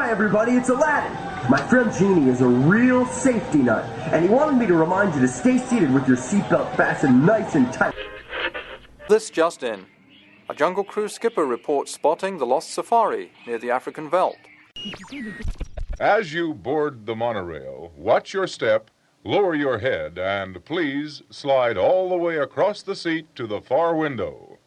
Hi everybody, it's Aladdin. My friend Genie is a real safety nut, and he wanted me to remind you to stay seated with your seatbelt fastened nice and tight. This just in. A Jungle Cruise skipper reports spotting the lost safari near the African veldt. As you board the monorail, watch your step, lower your head, and please slide all the way across the seat to the far window.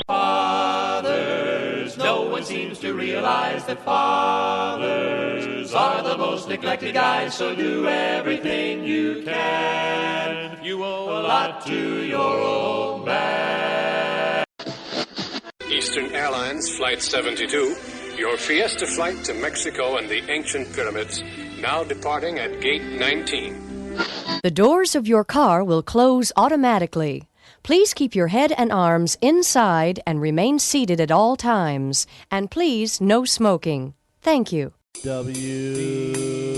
Fathers, no one seems to realize that fathers are the most neglected guys, so do everything you can. You owe a lot to your old man. Eastern Airlines Flight 72, your Fiesta flight to Mexico and the ancient pyramids, now departing at Gate 19. The doors of your car will close automatically. Please keep your head and arms inside and remain seated at all times. And please, no smoking. Thank you. WDW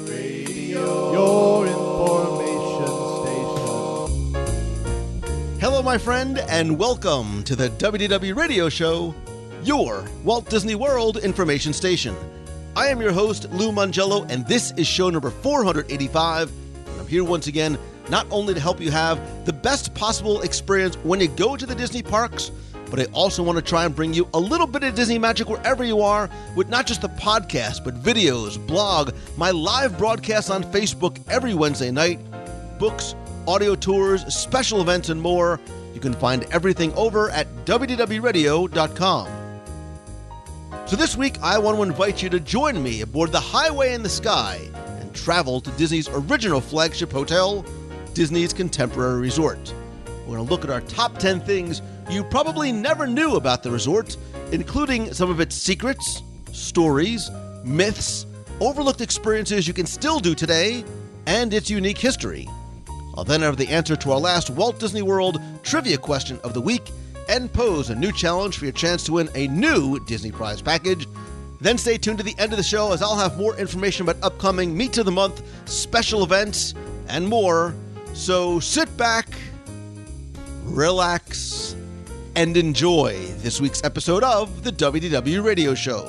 Radio, your information station. Hello, my friend, and welcome to the WDW Radio Show, your Walt Disney World information station. I am your host, Lou Mongello, and this is show number 485. And I'm here once again not only to help you have the best possible experience when you go to the Disney parks, but I also want to try and bring you a little bit of Disney magic wherever you are with not just the podcast, but videos, blog, my live broadcasts on Facebook every Wednesday night, books, audio tours, special events, and more. You can find everything over at WDWRadio.com. So this week, I want to invite you to join me aboard the Highway in the Sky and travel to Disney's original flagship hotel, Disney's Contemporary Resort. We're going to look at our top 10 things you probably never knew about the resort, including some of its secrets, stories, myths, overlooked experiences you can still do today, and its unique history. I'll then have the answer to our last Walt Disney World trivia question of the week and pose a new challenge for your chance to win a new Disney Prize package. Then stay tuned to the end of the show as I'll have more information about upcoming Meet of the Month, special events, and more. So sit back, relax, and enjoy this week's episode of the WDW Radio Show.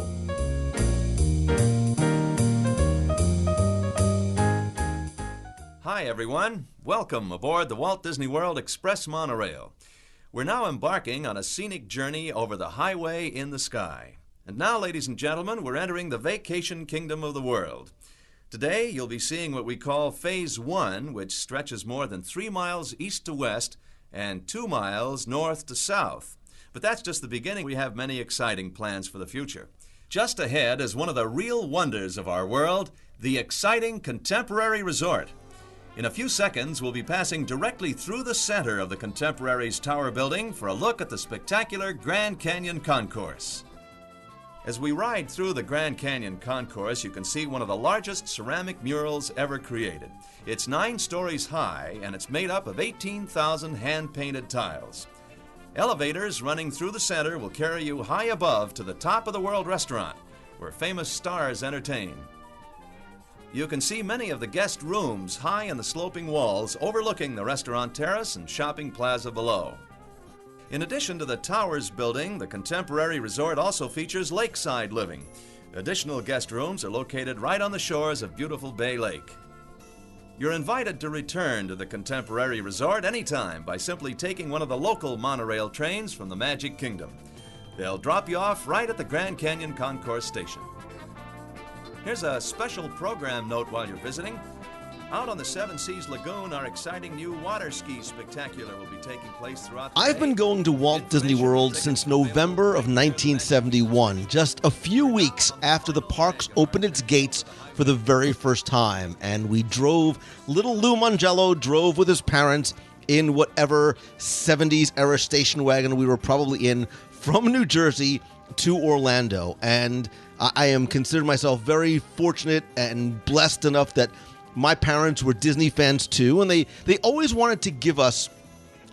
Hi, everyone. Welcome aboard the Walt Disney World Express monorail. We're now embarking on a scenic journey over the Highway in the Sky. And now, ladies and gentlemen, we're entering the vacation kingdom of the world. Today, you'll be seeing what we call Phase 1, which stretches more than 3 miles east to west and 2 miles north to south. But that's just the beginning. We have many exciting plans for the future. Just ahead is one of the real wonders of our world, the exciting Contemporary Resort. In a few seconds, we'll be passing directly through the center of the Contemporary's Tower building for a look at the spectacular Grand Canyon Concourse. As we ride through the Grand Canyon Concourse, you can see one of the largest ceramic murals ever created. It's 9 stories high, and it's made up of 18,000 hand-painted tiles. Elevators running through the center will carry you high above to the top of the World Restaurant, where famous stars entertain. You can see many of the guest rooms high in the sloping walls overlooking the restaurant terrace and shopping plaza below. In addition to the Towers building, the Contemporary Resort also features lakeside living. Additional guest rooms are located right on the shores of beautiful Bay Lake. You're invited to return to the Contemporary Resort anytime by simply taking one of the local monorail trains from the Magic Kingdom. They'll drop you off right at the Grand Canyon Concourse station. Here's a special program note while you're visiting. Out on the Seven Seas Lagoon, our exciting new water ski spectacular will be taking place throughout the I've been going to Walt Disney World since November of 1971, just a few weeks after the parks opened its gates for the very first time. And we drove, little Lou Mongello drove with his parents in whatever 70s era station wagon we were probably in from New Jersey to Orlando. And I am considering myself very fortunate and blessed enough that my parents were Disney fans too, and they always wanted to give us,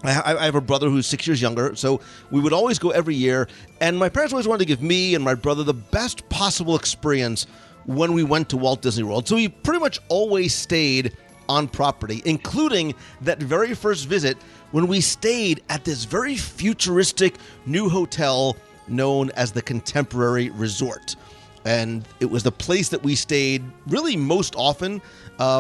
I have a brother who's 6 years younger, so we would always go every year, and my parents always wanted to give me and my brother the best possible experience when we went to Walt Disney World. So we pretty much always stayed on property, including that very first visit when we stayed at this very futuristic new hotel known as the Contemporary Resort. And it was the place that we stayed really most often,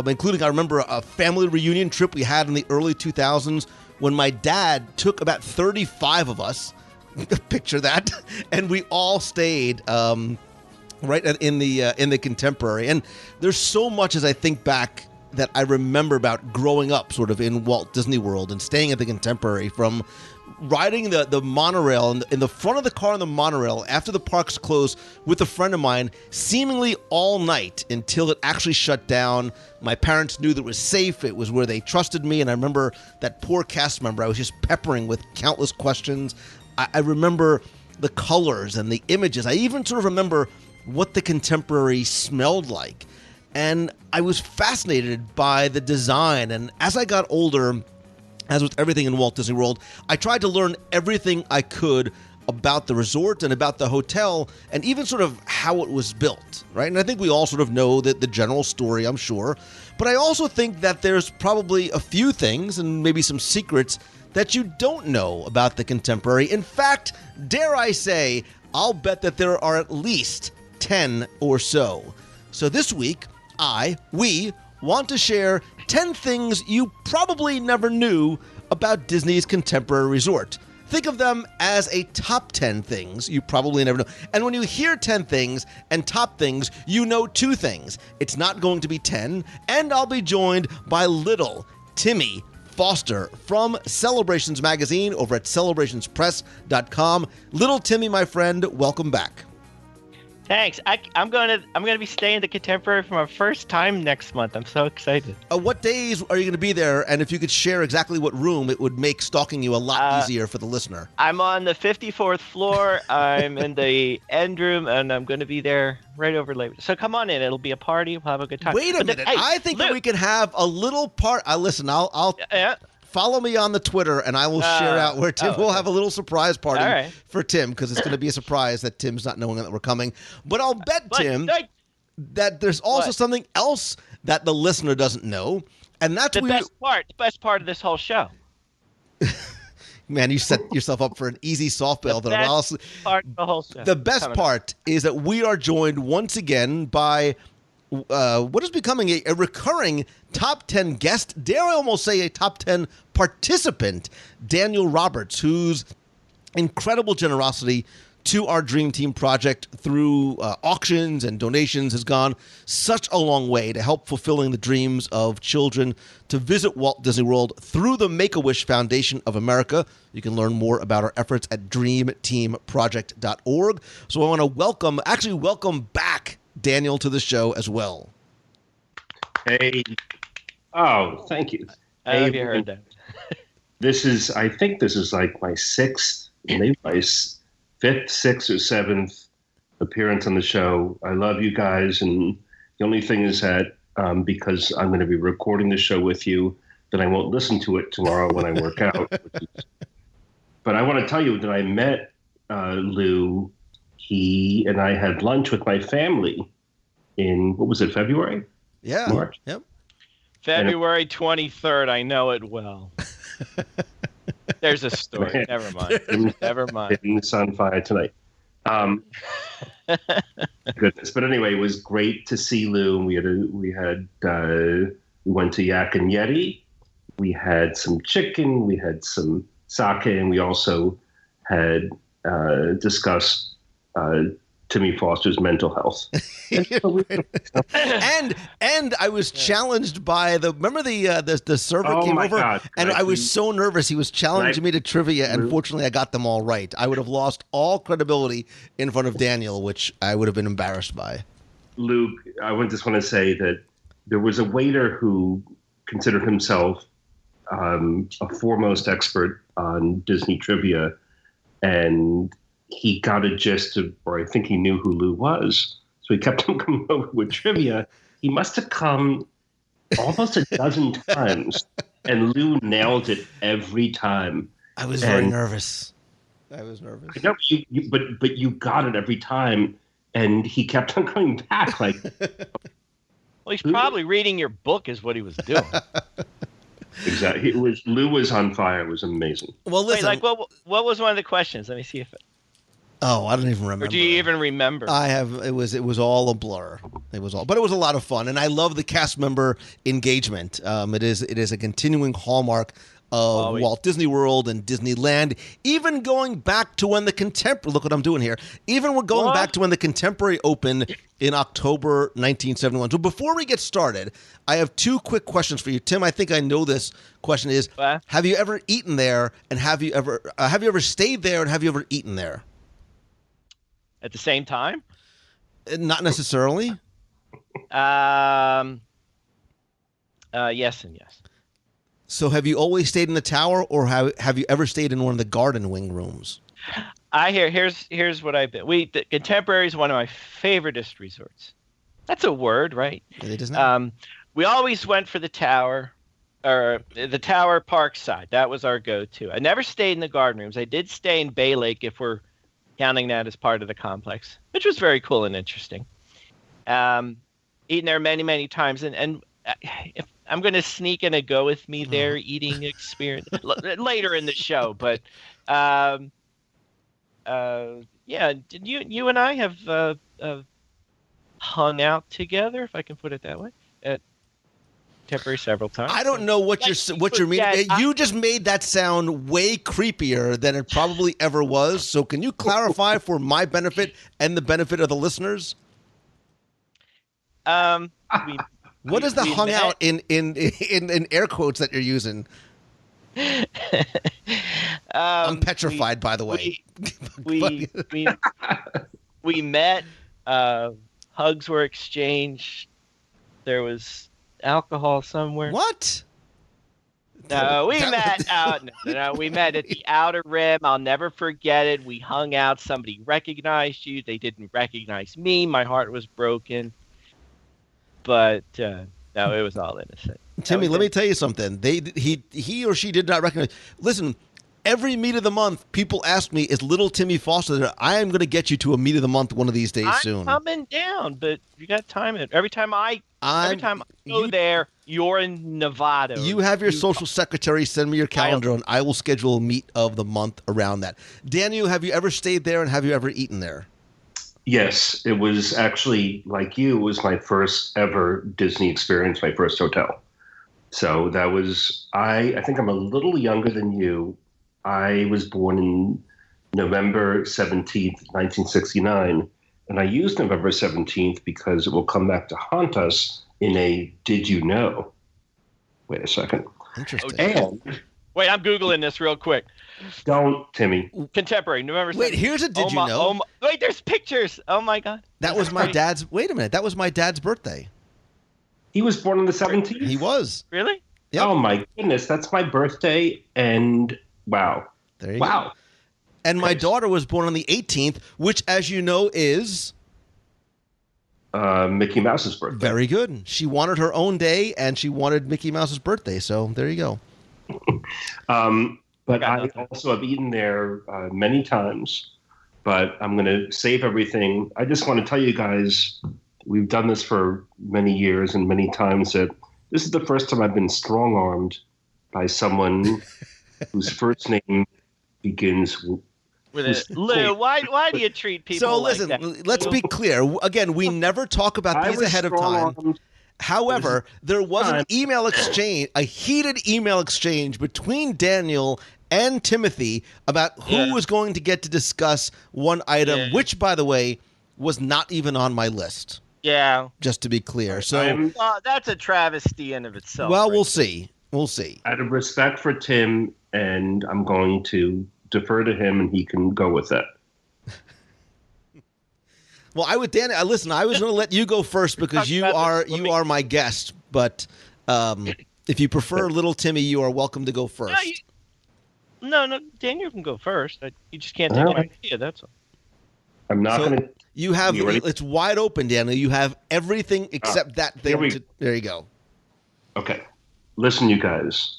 including, I remember, a family reunion trip we had in the early 2000s when my dad took about 35 of us, picture that, and we all stayed right in the Contemporary. And there's so much as I think back that I remember about growing up sort of in Walt Disney World and staying at the Contemporary, from riding the monorail in the front of the car on the monorail after the parks closed with a friend of mine, seemingly all night until it actually shut down. My parents knew that it was safe. It was where they trusted me. And I remember that poor cast member I was just peppering with countless questions. I remember the colors and the images. I even sort of remember what the Contemporary smelled like. And I was fascinated by the design. And as I got older, as with everything in Walt Disney World, I tried to learn everything I could about the resort and about the hotel and even sort of how it was built, right? And I think we all sort of know that the general story, I'm sure. But I also think that there's probably a few things and maybe some secrets that you don't know about the Contemporary. In fact, dare I say, I'll bet that there are at least 10 or so. So this week, we want to share 10 things you probably never knew about Disney's Contemporary Resort. Think of them as a top 10 things you probably never know. And when you hear 10 things and top things, you know 2 things. It's not going to be 10, and I'll be joined by little Timmy Foster from Celebrations Magazine over at celebrationspress.com. Little Timmy, my friend, welcome back. Thanks. I'm gonna be staying at the Contemporary for my first time next month. I'm so excited. What days are you going to be there? And if you could share exactly what room, it would make stalking you a lot easier for the listener. I'm on the 54th floor. I'm in the end room, and I'm going to be there right over Labor Day. So come on in. It'll be a party. We'll have a good time. Wait a minute. I think that we could have a little part. Listen, I'll follow me on the Twitter, and I will share out where Tim will have a little surprise party for Tim, because it's going to be a surprise that Tim's not knowing that we're coming. But I'll bet, Tim, that there's also something else that the listener doesn't know, and that's the best part of this whole show. Man, you set yourself up for an easy softball. The best part of the whole show. The best part is that we are joined once again by what is becoming a recurring top 10 guest, dare I almost say a top 10 participant, Daniel Roberts, whose incredible generosity to our Dream Team project through auctions and donations has gone such a long way to help fulfilling the dreams of children to visit Walt Disney World through the Make-A-Wish Foundation of America. You can learn more about our efforts at dreamteamproject.org. So I want to welcome back Daniel to the show as well. Hey. Oh, thank you. I hope you heard that. I think this is like my 6th, maybe my 5th, 6th, or 7th appearance on the show. I love you guys, and the only thing is that because I'm going to be recording the show with you, that I won't listen to it tomorrow when I work out. But I want to tell you that I met Lou. He and I had lunch with my family in, what was it, February? Yeah. March? Yep. February 23rd. I know it well. There's a story. Never mind. Never mind. It's on fire tonight. Goodness. But anyway, it was great to see Lou. We went to Yak and Yeti. We had some chicken. We had some sake, and we also had discussed Timmy Foster's mental health. and I was challenged by the server came over, and I was so nervous. He was challenging me to trivia, and fortunately I got them all right. I would have lost all credibility in front of Daniel, which I would have been embarrassed by. Luke, I just want to say that there was a waiter who considered himself a foremost expert on Disney trivia, and he got a gist of, or I think he knew who Lou was. So he kept him coming over with trivia. He must have come almost a dozen times, and Lou nailed it every time. I was very nervous. I know, but you got it every time, and he kept on coming back. Like, well, he's probably reading your book, is what he was doing. Exactly. Lou was on fire. It was amazing. Well, listen. Wait, what was one of the questions? Let me see if it. Oh, I don't even remember. Or do you even remember? I have. It was all a blur. But it was a lot of fun, and I love the cast member engagement. It is a continuing hallmark of Walt Disney World and Disneyland, even going back to when the contemporary. Look what I'm doing here. Even we're going back to when the contemporary opened in October 1971. So before we get started, I have two quick questions for you, Tim. I think I know this question is: have you ever eaten there, and have you ever stayed there, and have you ever eaten there? At the same time? Not necessarily. Yes and yes. So have you always stayed in the tower, or have you ever stayed in one of the garden wing rooms? Here's what I've been. The Contemporary is one of my favoriteest resorts. That's a word, right? It is not. We always went for the tower, or the tower park side. That was our go-to. I never stayed in the garden rooms. I did stay in Bay Lake if we're counting that as part of the complex, which was very cool and interesting. Eaten there many, many times. And if I'm going to sneak in a go with me there eating experience later in the show. But, yeah, you and I have hung out together, if I can put it that way, at Contemporary several times. I don't know what you're meaning. You just made that sound way creepier than it probably ever was. So can you clarify for my benefit and the benefit of the listeners? What is the hung out in air quotes that you're using? I'm petrified, by the way. We met. Hugs were exchanged. There was alcohol somewhere. What? No, we met out. No, we met at the Outer Rim. I'll never forget it. We hung out. Somebody recognized you. They didn't recognize me. My heart was broken. But no, it was all innocent. Timmy, let me tell you something. He or she did not recognize. Listen, every meet of the month, people ask me, "Is little Timmy Foster there?" I am going to get you to a meet of the month one of these days soon. I'm coming down, but you got to time it. Every time I go there, you're in Nevada. You have your social secretary send me your calendar, and I will schedule a meet of the month around that. Daniel, have you ever stayed there, and have you ever eaten there? Yes, it was actually, like you, it was my first ever Disney experience, my first hotel. So that was, I think I'm a little younger than you. I was born in November 17th, 1969, and I used November 17th because it will come back to haunt us in a Did You Know? Wait a second. Interesting. And wait, I'm Googling this real quick. Don't, Timmy. Contemporary, November 17th. Wait, here's a Did You Know? Wait, there's pictures. Oh, my God. That was my dad's, wait a minute, that was my dad's birthday. He was born on the 17th? He was. Really? Yep. Oh, my goodness. That's my birthday, and wow. There you go. And my daughter was born on the 18th, which, as you know, is Mickey Mouse's birthday. Very good. She wanted her own day, and she wanted Mickey Mouse's birthday. So there you go. But I also have eaten there many times. But I'm going to save everything. I just want to tell you guys, we've done this for many years and many times, that this is the first time I've been strong-armed by someone whose first name begins with it. Lou, why do you treat people so like listen, that? let's be clear. Again, we never talk about these ahead of time. However, there was an email exchange, a heated email exchange between Daniel and Timothy about who was going to get to discuss one item, which, by the way, was not even on my list. Yeah. Just to be clear. So that's a travesty in of itself. Well, we'll see. We'll see. Out of respect for Tim, and I'm going to defer to him, and he can go with that. Well, listen, I was going to let you go first because you are my guest. But if you prefer Little Timmy, you are welcome to go first. No, Daniel can go first. You just can't take an idea. That's all. I'm not going to. You have it's wide open, Daniel. You have everything except that thing. There you go. Okay, listen, you guys.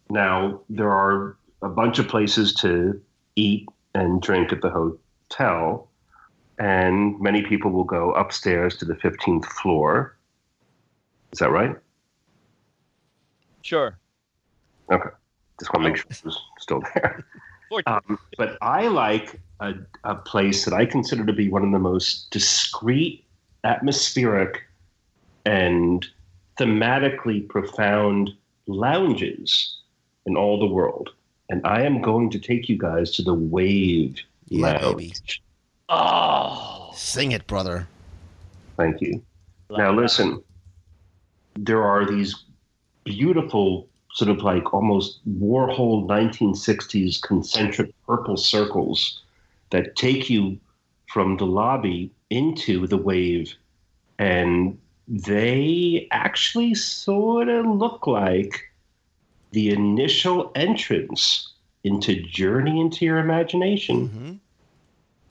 Now there are a bunch of places to eat and drink at the hotel. And many people will go upstairs to the 15th floor. Is that right? Sure. Okay. Just want to make sure it was still there. But I like a place that I consider to be one of the most discreet, atmospheric, and thematically profound lounges in all the world. And I am going to take you guys to the Wave Lounge. Baby. Oh, sing it, brother. Thank you. Now listen, there are these beautiful sort of like almost Warhol 1960s concentric purple circles that take you from the lobby into the Wave. And they actually sort of look like the initial entrance into Journey into Your Imagination. Mm-hmm.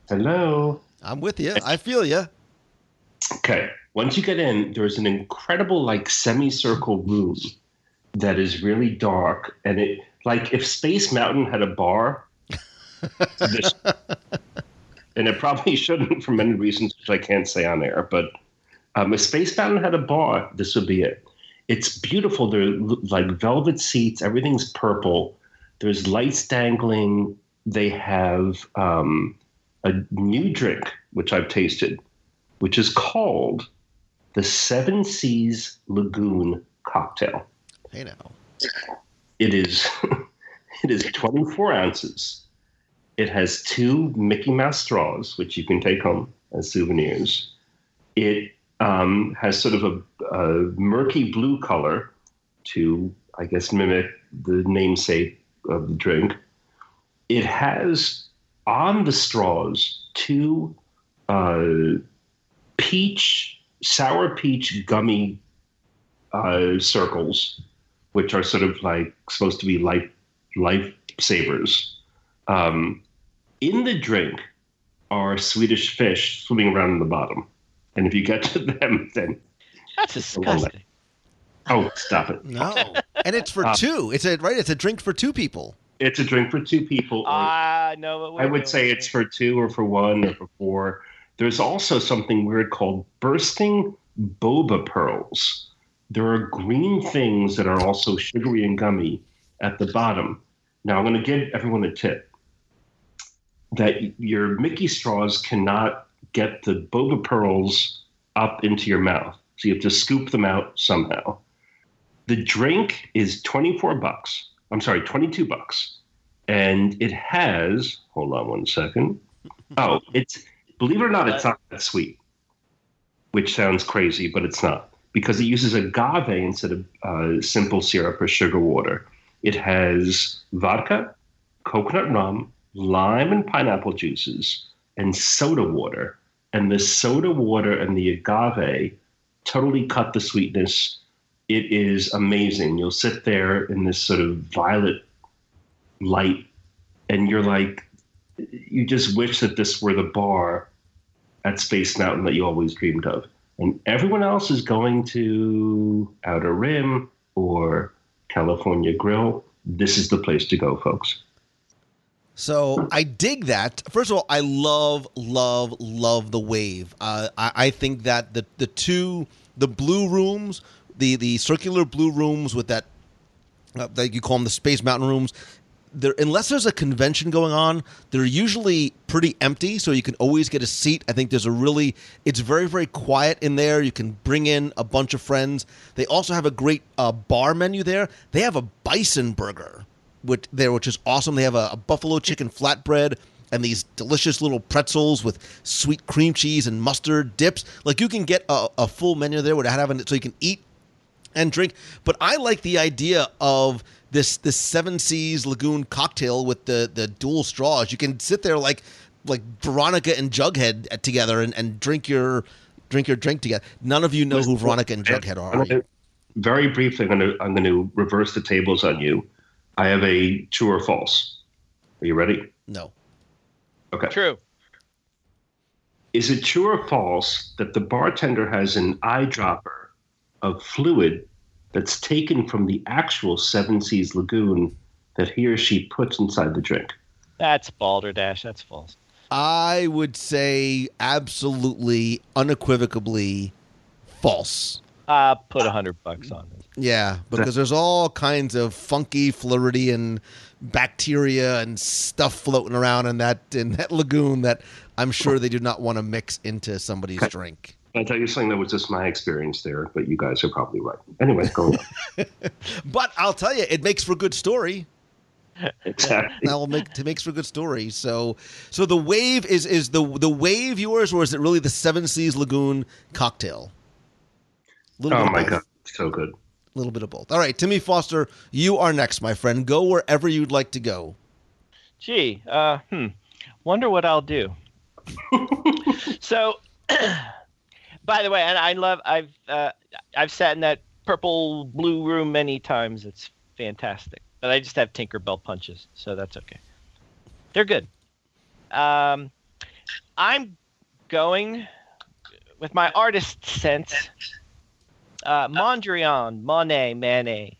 Hello. I'm with you. I feel you. Okay. Once you get in, there's an incredible like semicircle room that is really dark. And it, like if Space Mountain had a bar, and it probably shouldn't for many reasons, which I can't say on air, but if Space Mountain had a bar, this would be it. It's beautiful. They're like velvet seats. Everything's purple. There's lights dangling. They have a new drink, which I've tasted, which is called the Seven Seas Lagoon Cocktail. Hey now. It is 24 ounces. It has 2 Mickey Mouse straws, which you can take home as souvenirs. It has sort of a murky blue color to, I guess, mimic the namesake of the drink. It has on the straws 2 sour peach gummy circles, which are sort of like supposed to be lifesavers. In the drink are Swedish fish swimming around in the bottom. And if you get to them, then... That's disgusting. Oh, stop it. No. And it's for 2. It's a drink for 2 people. It's a drink for 2 people. No, I would say it's for 2 or for 1 or for 4. There's also something weird called bursting boba pearls. There are green things that are also sugary and gummy at the bottom. Now, I'm going to give everyone a tip. That your Mickey straws cannot get the boba pearls up into your mouth. So you have to scoop them out somehow. The drink is $22. And it has, hold on one second. Oh, believe it or not, it's not that sweet, which sounds crazy, but it's not, because it uses agave instead of simple syrup or sugar water. It has vodka, coconut rum, lime and pineapple juices, and soda water. And the soda water and the agave totally cut the sweetness. It is amazing. You'll sit there in this sort of violet light, and you're like, you just wish that this were the bar at Space Mountain that you always dreamed of. And everyone else is going to Outer Rim or California Grill. This is the place to go, folks. So I dig that. First of all, I love the Wave. I think that the blue rooms, the circular blue rooms with that you call them the Space Mountain rooms, unless there's a convention going on, they're usually pretty empty, so you can always get a seat. I think it's very, very quiet in there. You can bring in a bunch of friends. They also have a great bar menu there. They have a bison burger which is awesome. They have a buffalo chicken flatbread and these delicious little pretzels with sweet cream cheese and mustard dips. Like, you can get a full menu there without having it, so you can eat and drink. But I like the idea of this Seven Seas Lagoon cocktail with the dual straws. You can sit there like Veronica and Jughead together and drink your drink together. None of you know who Veronica and Jughead are. Very briefly, I'm going to reverse the tables on you. I have a true or false. Are you ready? No. Okay. True. Is it true or false that the bartender has an eyedropper of fluid that's taken from the actual Seven Seas Lagoon that he or she puts inside the drink? That's balderdash. That's false. I would say absolutely, unequivocally false. Put $100 on it. Yeah, because there's all kinds of funky Floridian bacteria and stuff floating around in that lagoon that I'm sure they do not want to mix into somebody's drink. Can I tell you something that was just my experience there, but you guys are probably right. Anyway, go on. But I'll tell you, it makes for a good story. Exactly. It makes for a good story. So the Wave is the Wave yours, or is it really the Seven Seas Lagoon cocktail? Oh my God, so good. A little bit of both. All right, Timmy Foster, you are next, my friend. Go wherever you'd like to go. Gee, wonder what I'll do. So, by the way, and I've sat in that purple blue room many times. It's fantastic. But I just have Tinkerbell punches, so that's okay. They're good. I'm going with my artist sense. Mondrian, Monet, Manet,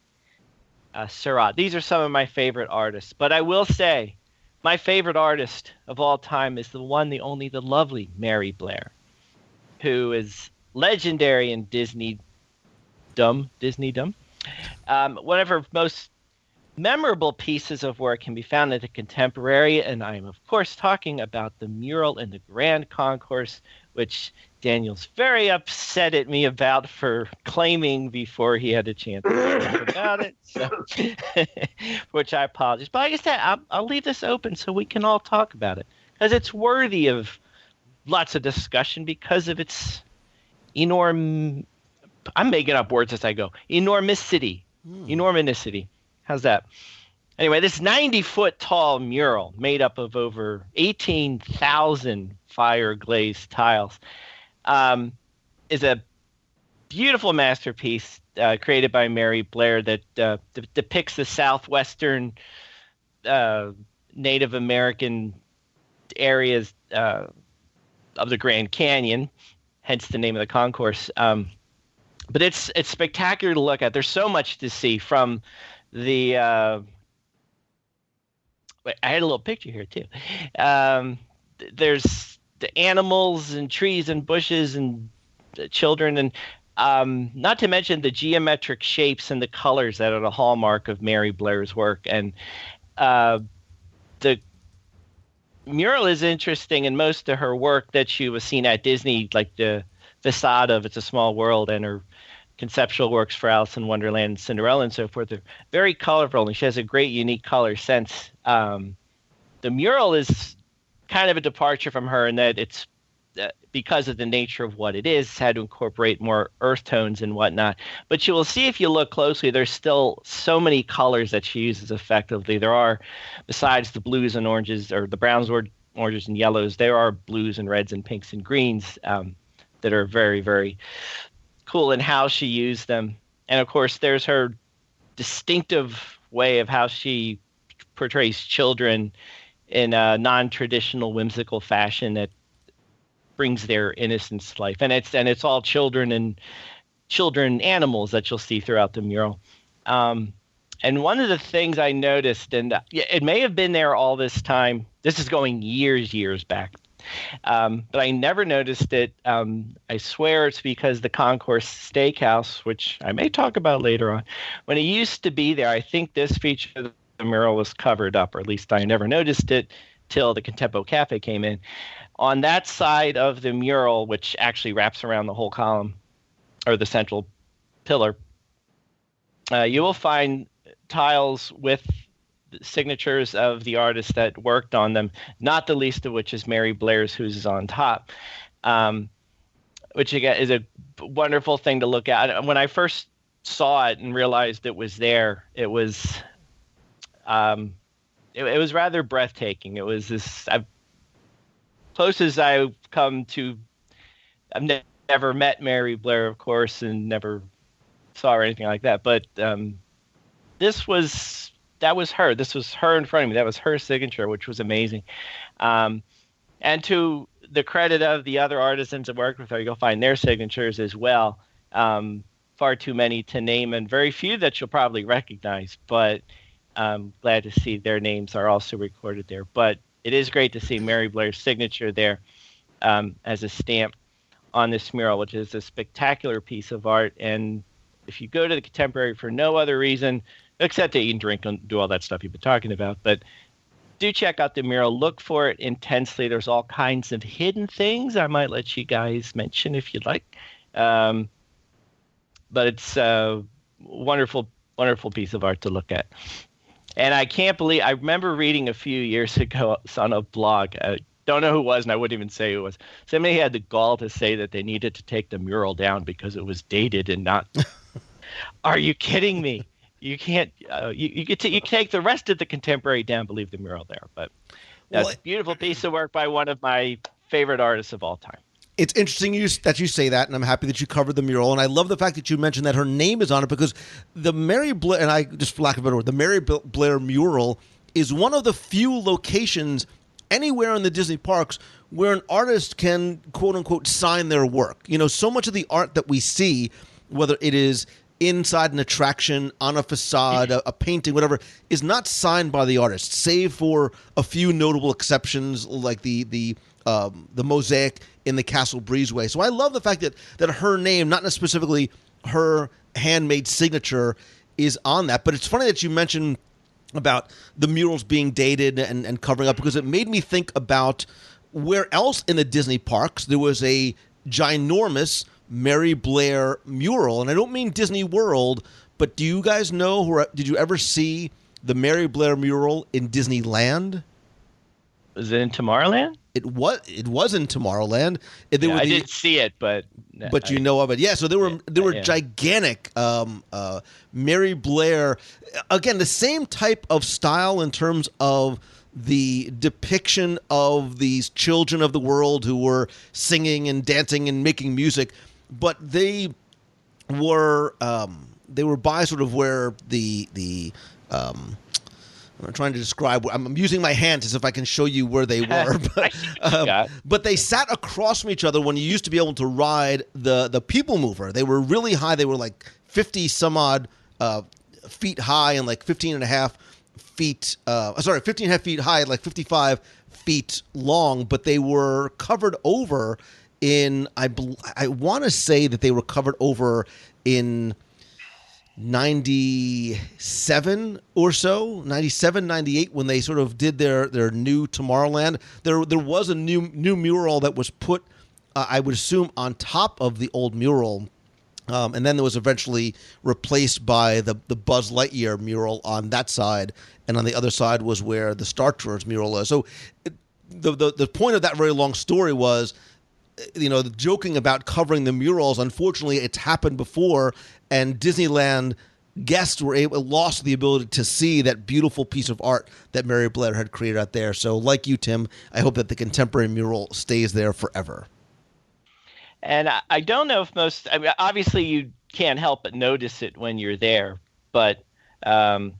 Seurat. These are some of my favorite artists. But I will say, my favorite artist of all time is the one, the only, the lovely Mary Blair, who is legendary in Disneydom. One of her most memorable pieces of work can be found in the Contemporary, and I am, of course, talking about the mural in the Grand Concourse, which Daniel's very upset at me about for claiming before he had a chance to talk about it, so, which I apologize. But like I said, I'll leave this open so we can all talk about it, because it's worthy of lots of discussion because of its I'm making up words as I go. Enormicity. How's that? Anyway, this 90-foot tall mural made up of over 18,000 fire-glazed tiles is a beautiful masterpiece created by Mary Blair that depicts the southwestern Native American areas of the Grand Canyon, hence the name of the concourse. But it's spectacular to look at. There's so much to see from the I had a little picture here too. There's the animals and trees and bushes and children, and not to mention the geometric shapes and the colors that are the hallmark of Mary Blair's work. And the mural is interesting in most of her work that she was seen at Disney, like the facade of It's a Small World and her conceptual works for Alice in Wonderland and Cinderella and so forth. They're very colorful, and she has a great, unique color sense. The mural is kind of a departure from her in that it's because of the nature of what it is, had to incorporate more earth tones and whatnot. But you will see if you look closely, there's still so many colors that she uses effectively. There are, besides the blues and oranges, or the browns, oranges and yellows, there are blues and reds and pinks and greens that are very, very cool in how she used them. And of course, there's her distinctive way of how she portrays children in a non-traditional, whimsical fashion that brings their innocence to life. And it's all children and children animals that you'll see throughout the mural. And one of the things I noticed, and it may have been there all this time, this is going years back, but I never noticed it. I swear it's because the Concourse Steakhouse, which I may talk about later on, when it used to be there, I think this feature of the mural was covered up, or at least I never noticed it till the Contempo Cafe came in. On that side of the mural, which actually wraps around the whole column, or the central pillar, you will find tiles with signatures of the artists that worked on them, not the least of which is Mary Blair's, whose is on top, which again is a wonderful thing to look at. When I first saw it and realized it was there, it was rather breathtaking. It was this close as I've come to. I've never met Mary Blair, of course, and never saw her or anything like that. But that was her. This was her in front of me. That was her signature, which was amazing. And to the credit of the other artisans that worked with her, you'll find their signatures as well. Far too many to name, and very few that you'll probably recognize. But I'm glad to see their names are also recorded there. But it is great to see Mary Blair's signature there as a stamp on this mural, which is a spectacular piece of art. And if you go to the Contemporary for no other reason, except to eat and drink and do all that stuff you've been talking about, but do check out the mural. Look for it intensely. There's all kinds of hidden things I might let you guys mention if you'd like. But it's a wonderful, wonderful piece of art to look at. And I can't believe, I remember reading a few years ago on a blog, don't know who it was, and I wouldn't even say who it was. Somebody had the gall to say that they needed to take the mural down because it was dated and not. Are you kidding me? You can't. You take the rest of the Contemporary down, but leave the mural there. But that's a beautiful piece of work by one of my favorite artists of all time. It's interesting that you say that, and I'm happy that you covered the mural. And I love the fact that you mentioned that her name is on it, because the Mary Blair, and I just for lack of a better word, the Mary Blair mural is one of the few locations anywhere in the Disney parks where an artist can, quote unquote, sign their work. You know, so much of the art that we see, whether it is inside an attraction, on a facade, a painting, whatever, is not signed by the artist, save for a few notable exceptions like the mosaic in the Castle Breezeway. So I love the fact that her name, not specifically her handmade signature, is on that. But it's funny that you mentioned about the murals being dated and covering up, because it made me think about where else in the Disney parks there was a ginormous Mary Blair mural. And I don't mean Disney World, but do you guys know, did you ever see the Mary Blair mural in Disneyland? Was it in Tomorrowland? It was in Tomorrowland. I didn't see it, but you know of it. Yeah, so there were gigantic Mary Blair, again, the same type of style in terms of the depiction of these children of the world who were singing and dancing and making music, but they were by sort of where the I'm trying to describe. I'm using my hands as if I can show you where they were, but they sat across from each other when you used to be able to ride the People Mover. They were really high. They were like 50 some odd feet high and like 15 and a half feet. 15 and a half feet high, like 55 feet long. But they were covered over in. I want to say that they were covered over in 97 or so, 97, 98, when they sort of did their new Tomorrowland. There was a new mural that was put, I would assume, on top of the old mural, and then there was eventually replaced by the Buzz Lightyear mural on that side, and on the other side was where the Star Tours mural is. So the point of that very long story was, you know, joking about covering the murals. Unfortunately, it's happened before, and Disneyland guests lost the ability to see that beautiful piece of art that Mary Blair had created out there. So, like you, Tim, I hope that the Contemporary mural stays there forever. And I don't know if obviously you can't help but notice it when you're there, but I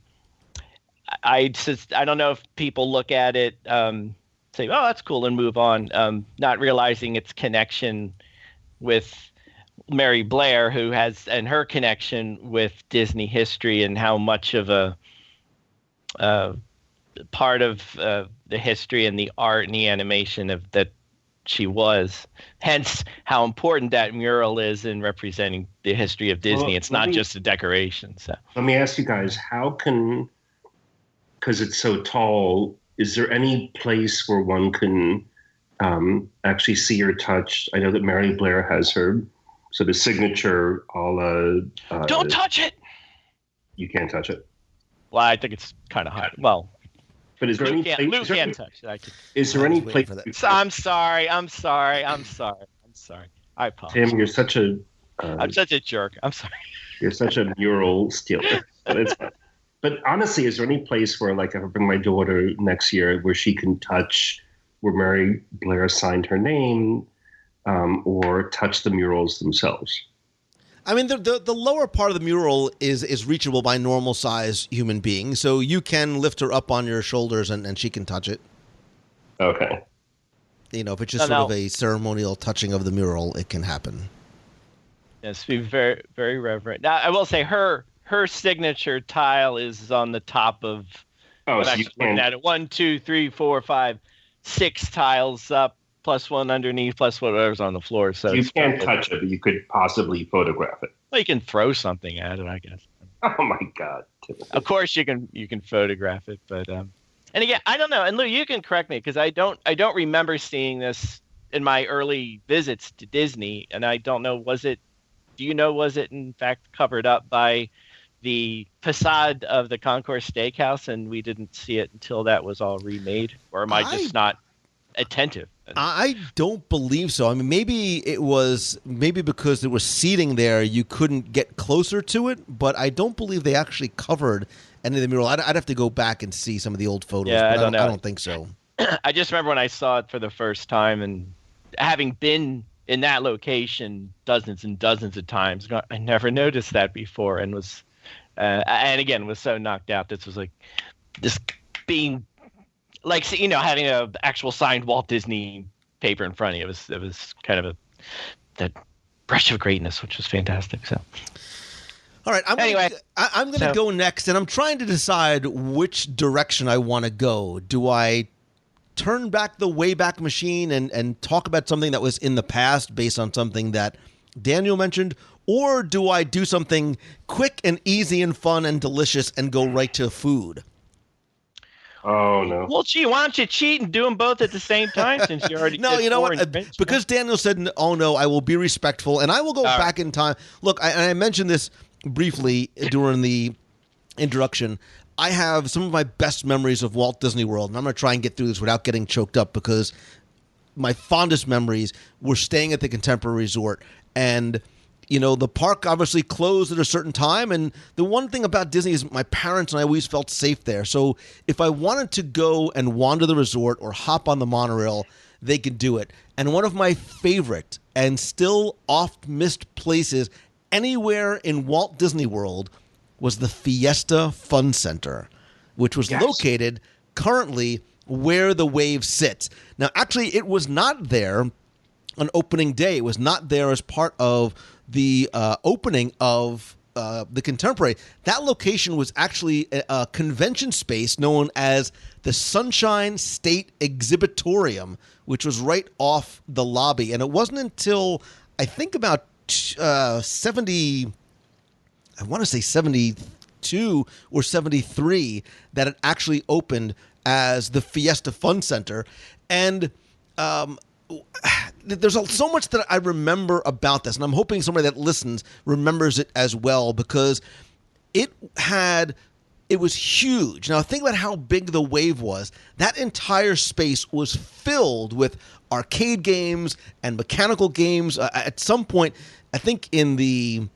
don't know if people look at it, say, oh, that's cool, and move on, not realizing its connection with Mary Blair, who has, and her connection with Disney history, and how much of a part of the history and the art and the animation of that she was. Hence, how important that mural is in representing the history of Disney. Well, it's not just a decoration. So let me ask you guys, because it's so tall, is there any place where one can actually see or touch? I know that Mary Blair has her sort of signature don't touch it! You can't touch it? Well, I think it's kind of high. Well, but is there any place? Luke can't touch it. Is there any place? I'm sorry. I apologize. Tim, you're such a... I'm such a jerk. I'm sorry. You're such a mural stealer. But honestly, is there any place where, like, if I bring my daughter next year, where she can touch where Mary Blair signed her name, or touch the murals themselves? I mean, the lower part of the mural is reachable by normal size human beings, so you can lift her up on your shoulders and she can touch it. Okay. You know, if it's just sort of a ceremonial touching of the mural, it can happen. Yes, be very, very reverent. Now, I will say her signature tile is on the top of. Oh, so you can. At it. 1, 2, 3, 4, 5, 6 tiles up. plus one underneath, plus whatever's on the floor. So you can't touch it, but you could possibly photograph it. Well, you can throw something at it, I guess. Oh my God! Of course, you can photograph it, but and again, I don't know. And Lou, you can correct me because I don't remember seeing this in my early visits to Disney, and I don't know. Was it in fact covered up by the facade of the Concourse Steakhouse, and we didn't see it until that was all remade, or am I just not attentive? I don't believe so. I mean, maybe because there was seating there, you couldn't get closer to it, but I don't believe they actually covered any of the mural. I'd have to go back and see some of the old photos. Yeah, but I don't know. I don't think so. I just remember when I saw it for the first time, and having been in that location dozens and dozens of times, I never noticed that before, and was so knocked out. This was like this being. Like, having an actual signed Walt Disney paper in front of you, it was kind of that brush of greatness, which was fantastic. So, all right, I'm going to go next, and I'm trying to decide which direction I want to go. Do I turn back the Wayback Machine and talk about something that was in the past based on something that Daniel mentioned, or do I do something quick and easy and fun and delicious and go right to food? Oh, no. Well, gee, why don't you cheat and do them both at the same time since you already No, you know what? Because Daniel said, oh, no, I will be respectful, and I will go back in time. Look, I mentioned this briefly during the introduction. I have some of my best memories of Walt Disney World, and I'm going to try and get through this without getting choked up because my fondest memories were staying at the Contemporary Resort, and the park obviously closed at a certain time, and the one thing about Disney is my parents and I always felt safe there. So if I wanted to go and wander the resort or hop on the monorail, they could do it. And one of my favorite and still oft-missed places anywhere in Walt Disney World was the Fiesta Fun Center, which was located currently where the wave sits. Now, actually, it was not there on opening day. It was not there as part of the opening of the Contemporary. That location was actually a convention space known as the Sunshine State Exhibitorium, which was right off the lobby. And it wasn't until, I think, about 72 or 73 that it actually opened as the Fiesta Fun Center. And there's so much that I remember about this, and I'm hoping somebody that listens remembers it as well, because it was huge. Now, think about how big the wave was. That entire space was filled with arcade games and mechanical games. At some point, I think in the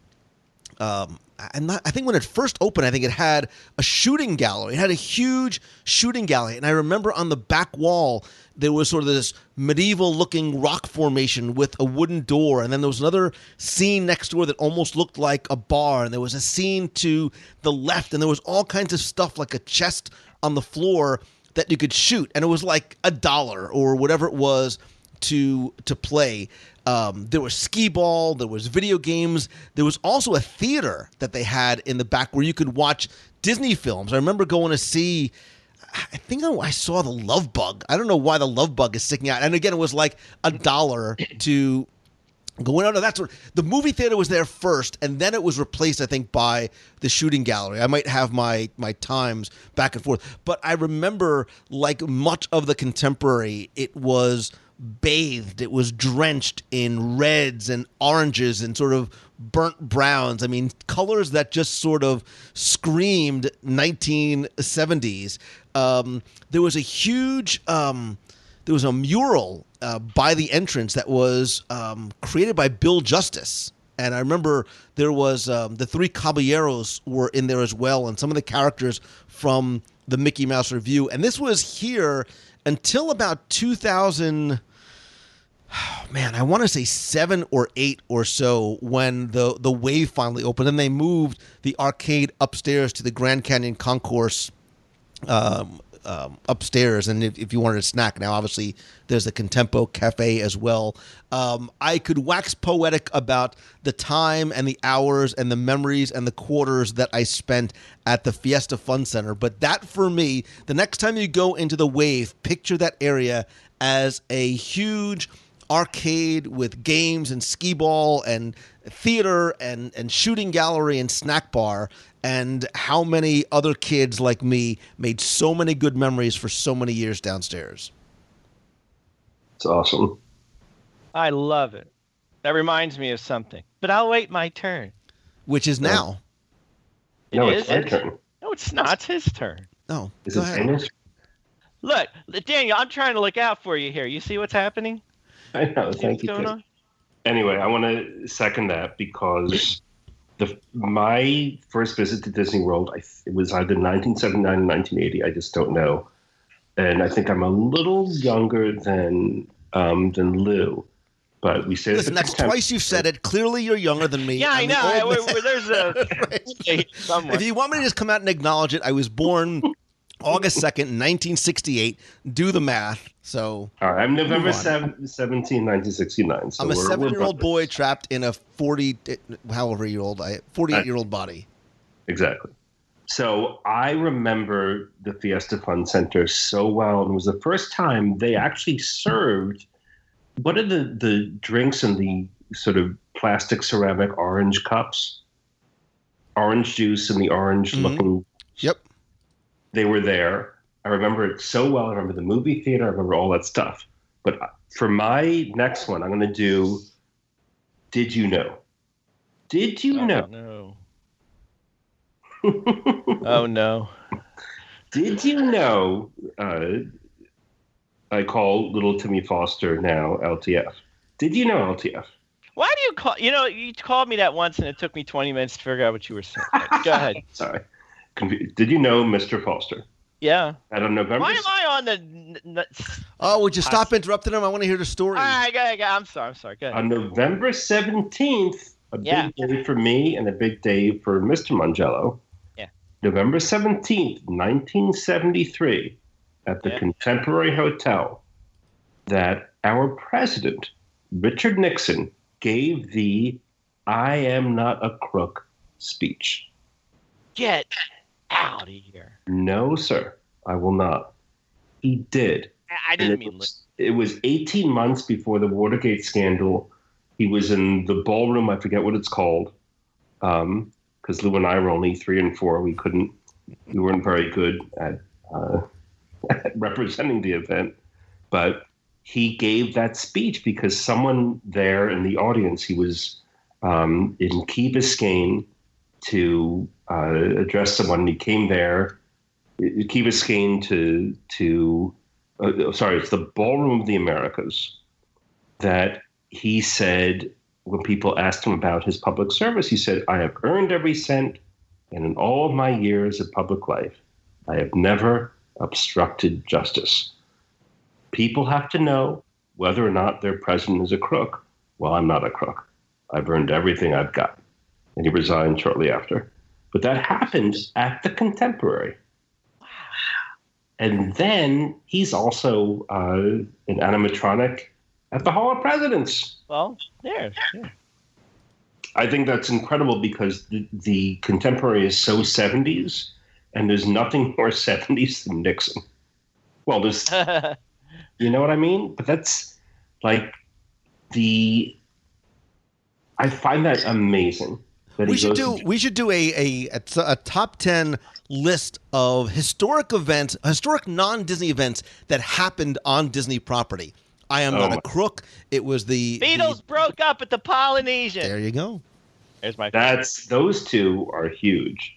I think when it first opened, I think it had a shooting gallery. It had a huge shooting gallery. And I remember on the back wall, there was sort of this medieval-looking rock formation with a wooden door. And then there was another scene next door that almost looked like a bar. And there was a scene to the left. And there was all kinds of stuff like a chest on the floor that you could shoot. And it was like $1 or whatever it was to play. There was skee ball, there was video games, there was also a theater that they had in the back where you could watch Disney films. I remember going to see, I think I saw The Love Bug. I don't know why The Love Bug is sticking out. And again, it was like $1 to go in. Oh, no, that's what the movie theater was there first, and then it was replaced, I think, by the shooting gallery. I might have my times back and forth, but I remember, like much of the Contemporary, it was bathed, it was drenched in reds and oranges and sort of burnt browns. I mean, colors that just sort of screamed 1970s. There was a huge, there was a mural by the entrance that was created by Bill Justice. And I remember there was the Three Caballeros were in there as well, and some of the characters from the Mickey Mouse Revue. And this was here until about 2000. Oh, man, I want to say 7 or 8 or so when the wave finally opened, and they moved the arcade upstairs to the Grand Canyon Concourse upstairs. And if you wanted a snack, now obviously there's the Contempo Cafe as well. I could wax poetic about the time and the hours and the memories and the quarters that I spent at the Fiesta Fun Center. But that, for me, the next time you go into the wave, picture that area as a huge arcade with games and skee ball and theater and shooting gallery and snack bar, and how many other kids like me made so many good memories for so many years downstairs. It's awesome. I love it. That reminds me of something. But I'll wait my turn. Which is now. No, it's my turn. No, it's not. It's his turn. No, Is go it ahead. finished? Look, Daniel, I'm trying to look out for you here. You see what's happening? I know. See Thank what's you. going Kid. on? Anyway, I want to second that because my first visit to Disney World, it was either 1979 or 1980. I just don't know. And I think I'm a little younger than Lou. But we say Listen, that's twice you've said it. Clearly, you're younger than me. Yeah, I know. There's a somewhere. If you want me to just come out and acknowledge it, I was born August 2nd, 1968. Do the math. So, all right, I'm November 17, 1969. So I'm a 7-year-old boy trapped in a 48-year-old body. Exactly. So I remember the Fiesta Fun Center so well. And it was the first time they actually served, what are the drinks in the sort of plastic ceramic orange cups? Orange juice and the orange looking. Yep. They were there. I remember it so well. I remember the movie theater. I remember all that stuff. But for my next one, I'm going to do Did You Know? Did you know? No. Oh, no. Did you know, I call little Timmy Foster now LTF. Did you know LTF? Why do you call, you called me that once and it took me 20 minutes to figure out what you were saying. Go ahead. Sorry. Did you know Mr. Foster? Yeah. At on November. Why am I on the... Oh, would you stop interrupting him? I want to hear the story. All right, I'm sorry. Go ahead. On November 17th, a big day for me and a big day for Mr. Mongello. Yeah. November 17th, 1973, at the Contemporary Hotel, that our president, Richard Nixon, gave the I am not a crook speech. Get out of here. No, sir, I will not. He did. I didn't mean it was 18 months before the Watergate scandal. He was in the ballroom, I forget what it's called, because Lou and I were only 3 and 4. We weren't very good at representing the event. But he gave that speech because someone there in the audience, he was in Key Biscayne to address someone. He came there, Key Biscayne it's the Ballroom of the Americas, that he said, when people asked him about his public service, he said, I have earned every cent, and in all of my years of public life, I have never obstructed justice. People have to know whether or not their president is a crook. Well, I'm not a crook. I've earned everything I've got. And he resigned shortly after. But that happened at the Contemporary. And then he's also an animatronic at the Hall of Presidents. Well, there. I think that's incredible because the Contemporary is so 70s, and there's nothing more 70s than Nixon. Well, there's, you know what I mean? But that's like I find that amazing. That we should do a top 10 list of historic non-Disney events that happened on Disney property. I am not a crook. It was the Beatles broke up at the Polynesian. There you go. There's my. Those two are huge.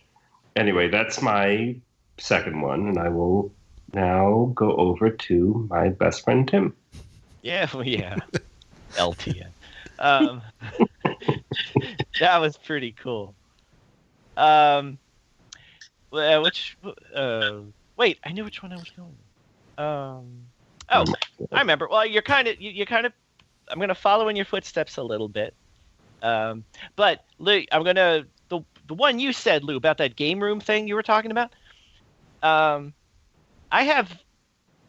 Anyway, that's my second one, and I will now go over to my best friend Tim. Yeah. LTN. That was pretty cool. Wait, I knew which one I was going with. I remember. Well, you're kind of. I'm going to follow in your footsteps a little bit. But Lou, I'm going to the one you said, Lou, about that game room thing you were talking about. I have,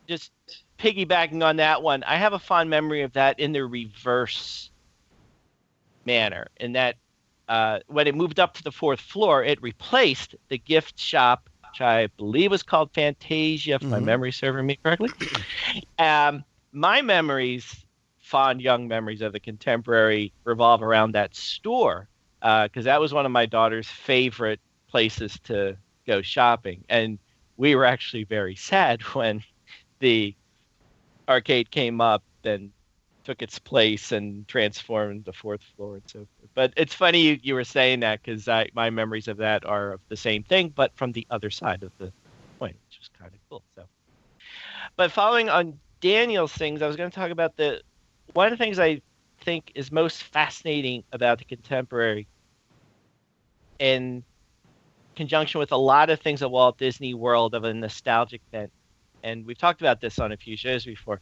just piggybacking on that one, I have a fond memory of that in the reverse manner. In that, when it moved up to the 4th floor, it replaced the gift shop, which I believe was called Fantasia, if my memory serving me correctly. my memories, fond young memories of the Contemporary, revolve around that store, because that was one of my daughter's favorite places to go shopping. And we were actually very sad when the arcade came up and took its place and transformed the fourth floor and so forth. But it's funny you were saying that, because my memories of that are of the same thing, but from the other side of the coin, which was kind of cool. So, but following on Daniel's things, I was going to talk about one of the things I think is most fascinating about the Contemporary, in conjunction with a lot of things at Walt Disney World of a nostalgic bent, and we've talked about this on a few shows before,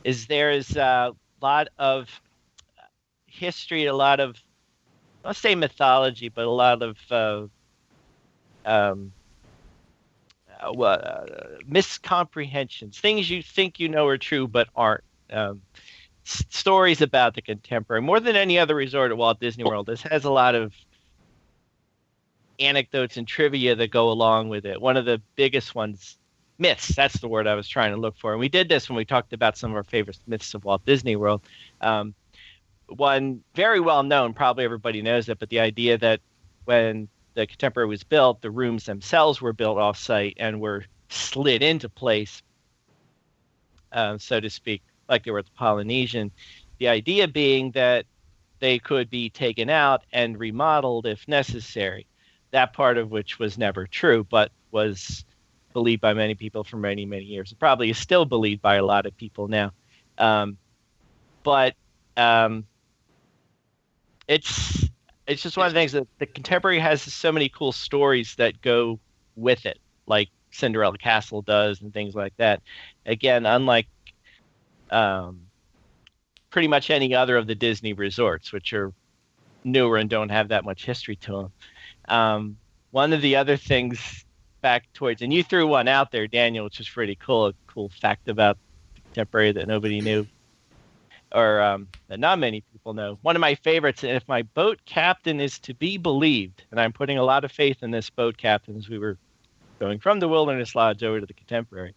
is there's a lot of history, a lot of, I'll say mythology, but a lot of miscomprehensions, things you think you know are true but aren't. Stories about the Contemporary, more than any other resort at Walt Disney World, this has a lot of anecdotes and trivia that go along with it. One of the biggest ones, myths, that's the word I was trying to look for. And we did this when we talked about some of our favorite myths of Walt Disney World. One very well known, probably everybody knows it, but the idea that when the Contemporary was built, the rooms themselves were built off-site and were slid into place, so to speak, like they were at the Polynesian. The idea being that they could be taken out and remodeled if necessary. That part of which was never true, but was believed by many people for many, many years. It probably is still believed by a lot of people now. But it's just one of the things that the Contemporary has so many cool stories that go with it, like Cinderella Castle does and things like that. Again, unlike pretty much any other of the Disney resorts, which are newer and don't have that much history to them. One of the other things back towards, and you threw one out there, Daniel, which was pretty cool, a cool fact about the Contemporary that nobody knew, or that not many people know. One of my favorites, and if my boat captain is to be believed, and I'm putting a lot of faith in this boat captain as we were going from the Wilderness Lodge over to the Contemporary.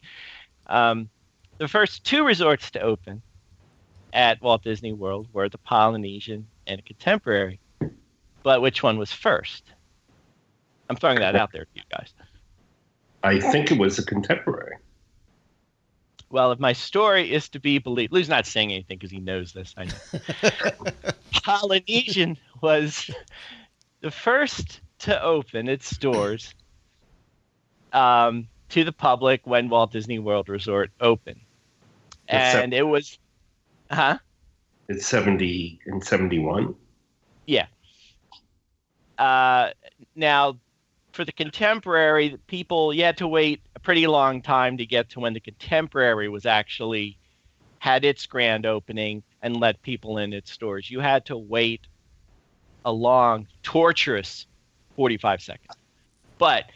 The first two resorts to open at Walt Disney World were the Polynesian and the Contemporary. But which one was first? I'm throwing that out there to you guys. I think it was the Contemporary. Well, if my story is to be believed, Lou's not saying anything because he knows this, I know. Polynesian was the first to open its doors to the public when Walt Disney World Resort opened. And it was, It's 70 and 71. Yeah. Now, for the Contemporary, people, you had to wait a pretty long time to get to when the Contemporary was actually had its grand opening and let people in its stores. You had to wait a long, torturous 45 seconds. But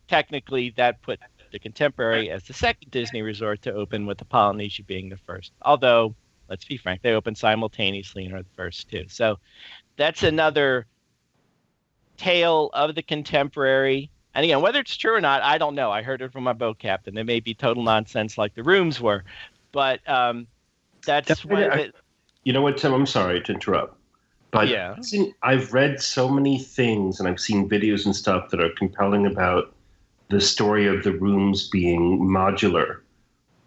technically, that put the Contemporary as the second Disney resort to open, with the Polynesia being the first. Although, let's be frank, they opened simultaneously and are the first two. So that's another tale of the Contemporary. And again, whether it's true or not, I don't know. I heard it from my boat captain. It may be total nonsense like the rooms were. But that's one of it. You know what, Tim? I'm sorry to interrupt. But yeah. I've read so many things and I've seen videos and stuff that are compelling about the story of the rooms being modular.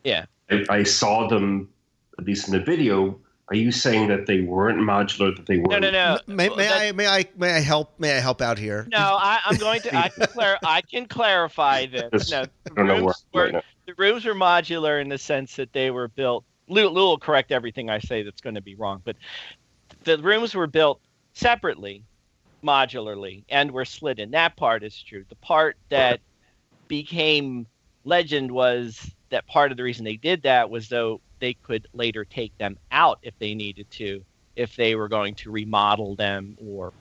Yeah. I saw them, at least in the video. Are you saying that they weren't modular? That they weren't? No. May I help out here? No, I'm going to. I can clarify this. No, the rooms were modular in the sense that they were built. Lou will correct everything I say that's going to be wrong, but the rooms were built separately, modularly, and were slid in. That part is true. The part that became legend was that part of the reason they did that was so they could later take them out if they needed to, if they were going to remodel them or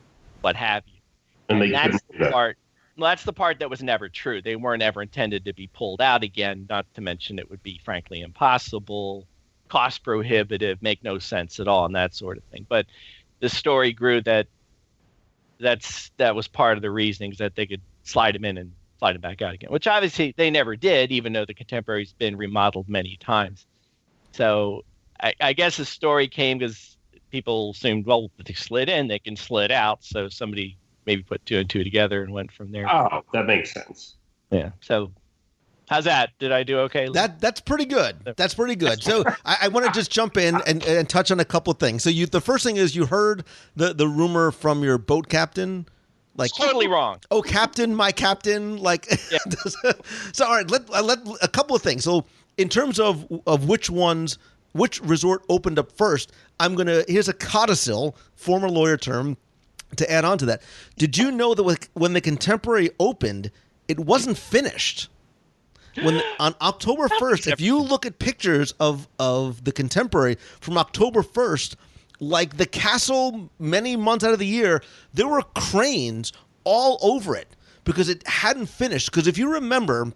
what have you. And that's the part. Well, that's the part that was never true. They weren't ever intended to be pulled out again. Not to mention it would be frankly impossible, cost prohibitive, make no sense at all, and that sort of thing. But the story grew that was part of the reasonings, that they could slide them in and slide them back out again, which obviously they never did, even though the Contemporary's been remodeled many times. So I guess the story came because people assumed, well, if they slid in, they can slid out. So somebody maybe put 2 and 2 together and went from there. Oh, that makes sense. Yeah. So how's that? Did I do okay? That's pretty good. That's pretty good. So I want to just jump in and touch on a couple of things. So the first thing is you heard the rumor from your boat captain. Like totally wrong. Oh, captain, my captain. Like, yeah. So all right, let a couple of things. So in terms of which resort opened up first, here's a codicil, former lawyer term, to add on to that. Did you know that when the Contemporary opened, it wasn't finished? On October 1st, if you look at pictures of the Contemporary from October 1st, like the castle many months out of the year, there were cranes all over it because it hadn't finished. Because if you remember,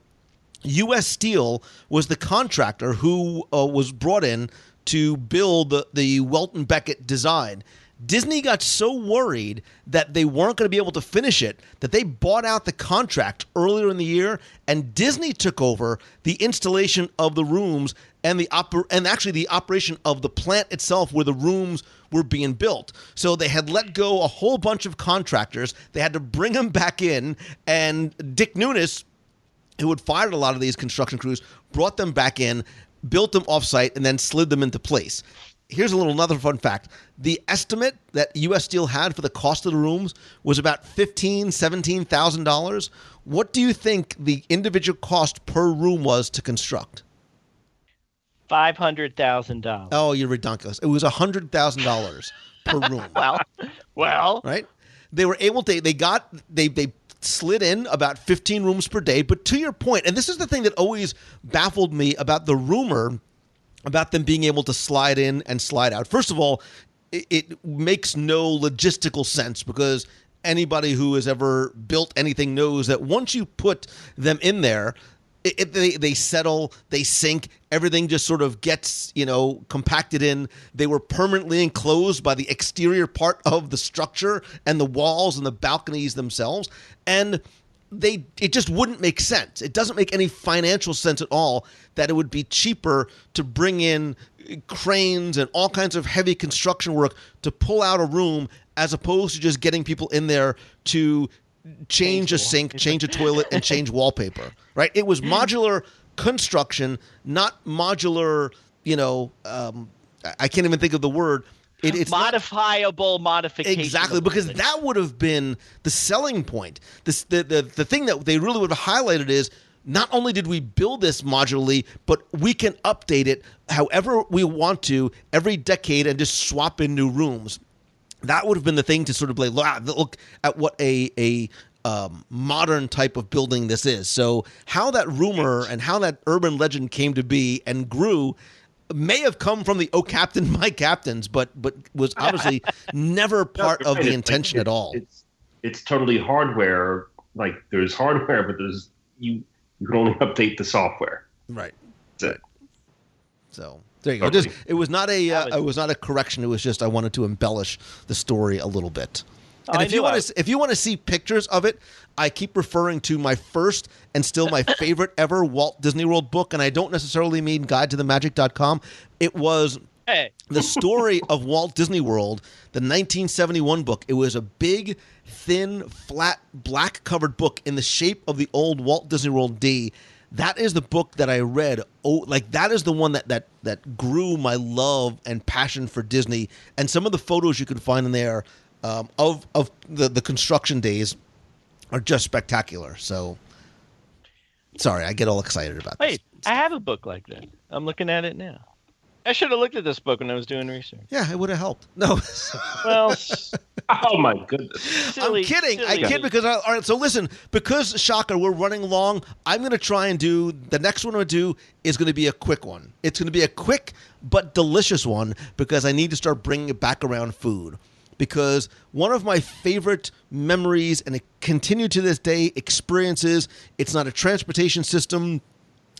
U.S. Steel was the contractor who was brought in to build the Walt and Beckett design. Disney got so worried that they weren't going to be able to finish it that they bought out the contract earlier in the year, and Disney took over the installation of the rooms and actually the operation of the plant itself where the rooms were being built. So they had let go a whole bunch of contractors. They had to bring them back in, and Dick Nunes, who had fired a lot of these construction crews, brought them back in, built them off-site, and then slid them into place. Here's another fun fact. The estimate that U.S. Steel had for the cost of the rooms was about $15,000, $17,000. What do you think the individual cost per room was to construct? $500,000. Oh, you're ridiculous. It was $100,000 per room. Well. Right? They were able to, they slid in about 15 rooms per day. But to your point, and this is the thing that always baffled me about the rumor about them being able to slide in and slide out. First of all, it makes no logistical sense because anybody who has ever built anything knows that once you put them in there, they settle, they sink, everything just sort of gets, compacted in. They were permanently enclosed by the exterior part of the structure and the walls and the balconies themselves. And it just wouldn't make sense. It doesn't make any financial sense at all that it would be cheaper to bring in cranes and all kinds of heavy construction work to pull out a room as opposed to just getting people in there to change a sink, change a toilet, and change wallpaper, right? It was modular construction, not modular, I can't even think of the word. It's modifiable modification. Exactly, because that would have been the selling point. The thing that they really would have highlighted is not only did we build this modularly, but we can update it however we want to every decade and just swap in new rooms. That would have been the thing to sort of look at what a modern type of building this is. So how that rumor and how that urban legend came to be and grew may have come from the "Oh Captain, my captains," but was obviously never part of the intention at all. It's totally hardware. Like there's hardware, but you can only update the software. Right. That's it. So there you go. Just, it was not a correction. It was just I wanted to embellish the story a little bit. And if you want to see pictures of it, I keep referring to my first and still my favorite ever Walt Disney World book, and I don't necessarily mean guidetothemagic.com. It was the story of Walt Disney World, the 1971 book. It was a big, thin, flat, black-covered book in the shape of the old Walt Disney World D. That is the book that I read. That is the one that grew my love and passion for Disney. And some of the photos you can find in there of the construction days are just spectacular. So, sorry, I get all excited about this. Wait, I have a book like that. I'm looking at it now. I should have looked at this book when I was doing research. Yeah, it would have helped. No. Well, oh my goodness. I'm kidding. I kid because, all right, so listen, because, shocker, we're running long, I'm going to try and the next one I'm going to do is going to be a quick one. It's going to be a quick but delicious one because I need to start bringing it back around food. Because one of my favorite memories, and it continue to this day, experiences, it's not a transportation system,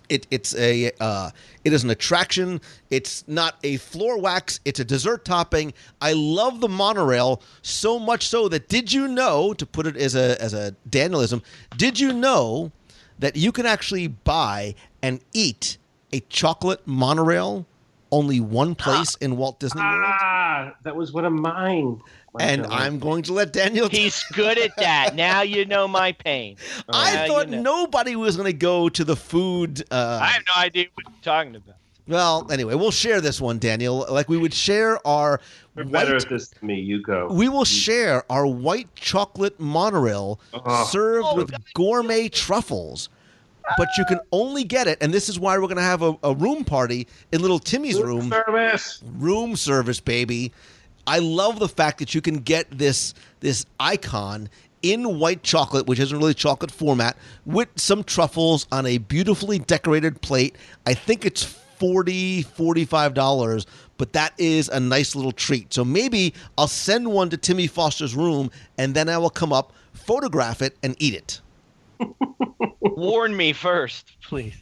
it is an attraction, it's not a floor wax, it's a dessert topping. I love the monorail so much so that did you know, to put it as a Danielism, did you know that you can actually buy and eat a chocolate monorail only one place in Walt Disney World. That was one of mine. And I'm going to let Daniel... He's good at that. Now you know my pain. I thought nobody was going to go to the food... I have no idea what you're talking about. Well, anyway, we'll share this one, Daniel. Like we would share our... You're better at this than me. You go. We will share our white chocolate monorail served with gourmet truffles. But you can only get it, and this is why we're going to have a room party in little Timmy's room. Service. Room service, baby. I love the fact that you can get this icon in white chocolate, which isn't really chocolate format, with some truffles on a beautifully decorated plate. I think it's $40, $45, but that is a nice little treat. So maybe I'll send one to Timmy Foster's room, and then I will come up, photograph it, and eat it. Warn me first, please.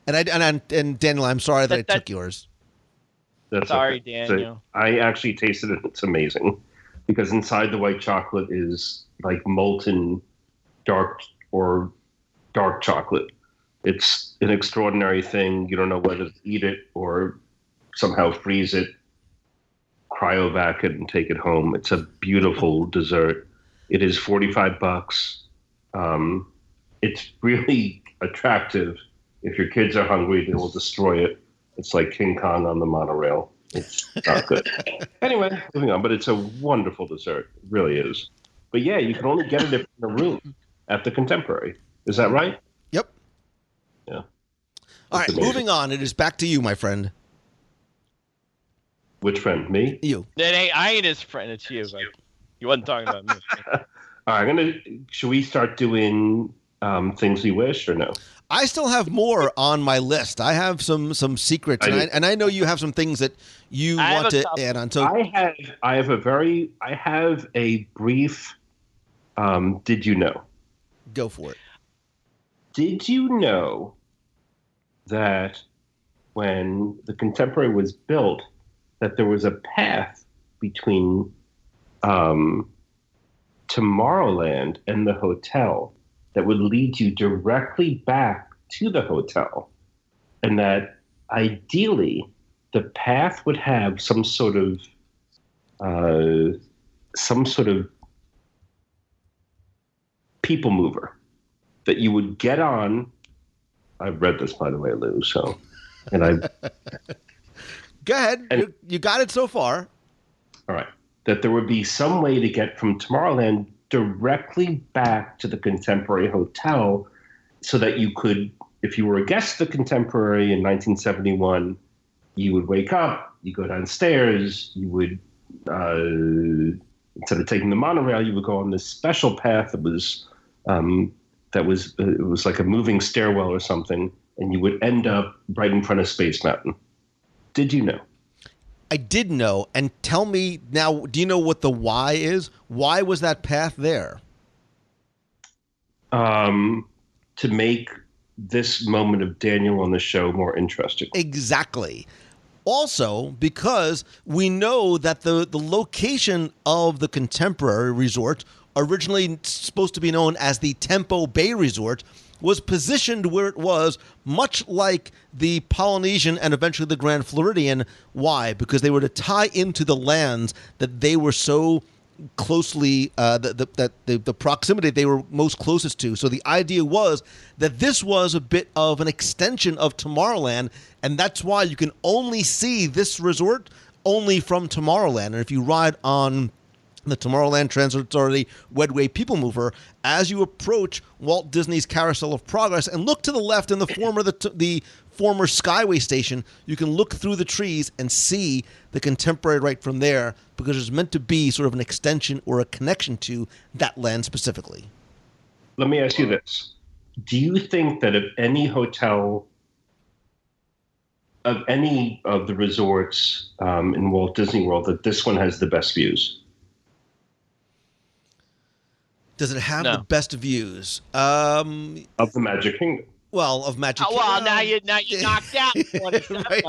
And Daniel, I'm sorry that I took yours. Sorry, okay. Daniel. So I actually tasted it. It's amazing because inside the white chocolate is like molten dark chocolate. It's an extraordinary thing. You don't know whether to eat it or somehow freeze it, cryovac it, and take it home. It's a beautiful dessert. It is $45. It's really attractive. If your kids are hungry, they will destroy it. It's like King Kong on the monorail. It's not good. Anyway, moving on. But it's a wonderful dessert. It really is. But yeah, you can only get it in a room at the Contemporary. Is that right? Yep. Yeah. All right, moving on. It is back to you, my friend. Which friend? Me? You. I ain't his friend. It's you. You wasn't talking about me. All right, should we start doing things we wish or no? I still have more on my list. I have some secrets, and I know you have some things that you want to add on. So I have a brief. Did you know? Go for it. Did you know that when the Contemporary was built, that there was a path between Tomorrowland and the hotel that would lead you directly back to the hotel, and that ideally the path would have some sort of people mover that you would get on. I've read this, by the way, Lou. So, and I go ahead. You got it so far. All right. That there would be some way to get from Tomorrowland directly back to the Contemporary Hotel so that you could, if you were a guest of the Contemporary in 1971, you would wake up, you go downstairs, you would, instead of taking the monorail, you would go on this special path that was it was like a moving stairwell or something, and you would end up right in front of Space Mountain. Did you know? I did know, and tell me now, do you know what the why is? Why was that path there? To make this moment of Daniel on the show more interesting. Exactly. Also, because we know that the location of the Contemporary Resort, originally supposed to be known as the Tempo Bay Resort, was positioned where it was, much like the Polynesian and eventually the Grand Floridian. Why? Because they were to tie into the lands that they were so closely, the proximity they were most closest to. So the idea was that this was a bit of an extension of Tomorrowland, and that's why you can only see this resort only from Tomorrowland. And if you ride on the Tomorrowland Transit Authority Wedway People Mover, as you approach Walt Disney's Carousel of Progress and look to the left in the former Skyway Station, you can look through the trees and see the Contemporary right from there, because it's meant to be sort of an extension or a connection to that land specifically. Let me ask you this. Do you think that of any hotel, of any of the resorts in Walt Disney World, that this one has the best views? Does it have the best views? Of the Magic Kingdom. Well, of Magic Kingdom. Well, now you knocked out one. Right.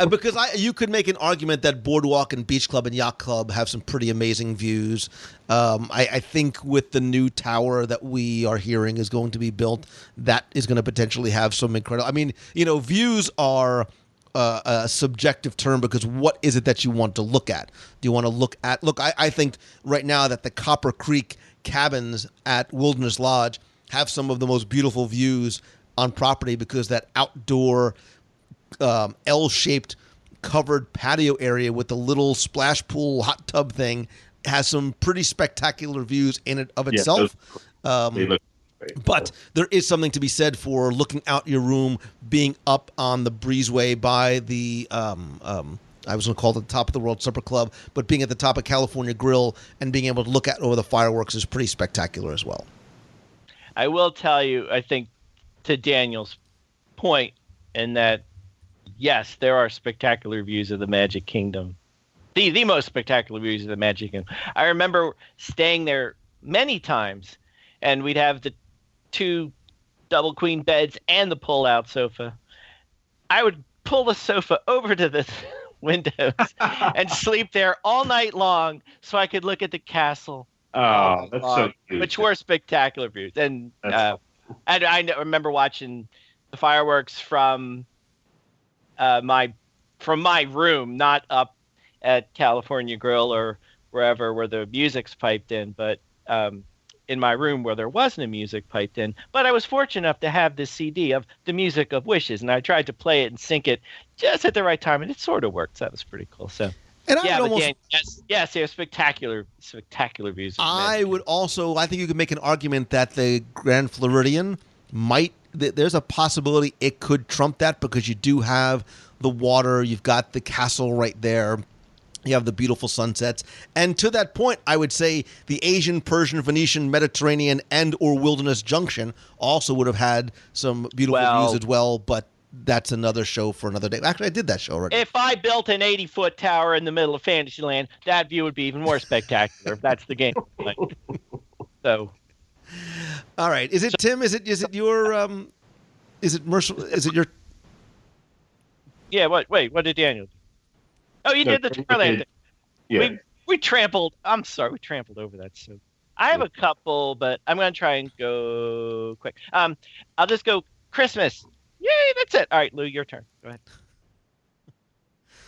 Because you could make an argument that Boardwalk and Beach Club and Yacht Club have some pretty amazing views. I think with the new tower that we are hearing is going to be built, that is going to potentially have some incredible. I mean, views are a subjective term because what is it that you want to look at? Do you want to look? I think right now that the Copper Creek cabins at Wilderness Lodge have some of the most beautiful views on property because that outdoor L-shaped covered patio area with the little splash pool hot tub thing has some pretty spectacular views in it of itself. They look great. But there is something to be said for looking out your room, being up on the breezeway by the I was going to call it the top of the World Supper Club, but being at the top of California Grill and being able to look out over the fireworks is pretty spectacular as well. I will tell you, I think, to Daniel's point, in that, yes, there are spectacular views of the Magic Kingdom. The most spectacular views of the Magic Kingdom. I remember staying there many times, and we'd have the 2 double queen beds and the pull-out sofa. I would pull the sofa over to the windows and sleep there all night long so I could look at the castle. Oh, that's so cute. Which were spectacular views. And I remember watching the fireworks from my room, not up at California Grill or wherever where the music's piped in, but in my room where there wasn't a music piped in. But I was fortunate enough to have this CD of the Music of Wishes, and I tried to play it and sync it just at the right time, and it sort of worked. So that was pretty cool. So. And yes, they have spectacular views. I think you could make an argument that the Grand Floridian there's a possibility it could trump that because you do have the water, you've got the castle right there, you have the beautiful sunsets. And to that point, I would say the Asian, Persian, Venetian, Mediterranean, and or Wilderness Junction also would have had some beautiful views as well, but that's another show for another day. Actually, I did that show already. If I built an 80-foot tower in the middle of Fantasyland, that view would be even more spectacular. If that's the game. So, all right. Is it Tim? Is it your? Is it Mercer? Is it your? Yeah. Wait. What did Daniel do? Oh, you did the Tomorrowland thing. Yeah. We trampled. I'm sorry. We trampled over that. So I have a couple, but I'm going to try and go quick. I'll just go Christmas. Yay, that's it. All right, Lou, your turn. Go ahead.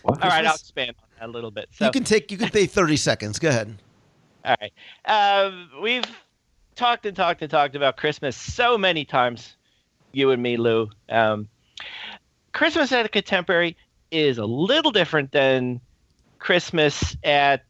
All right, I'll expand on that a little bit. So, you can take 30 seconds. Go ahead. All right. We've talked about Christmas so many times, you and me, Lou. Christmas at a Contemporary is a little different than Christmas at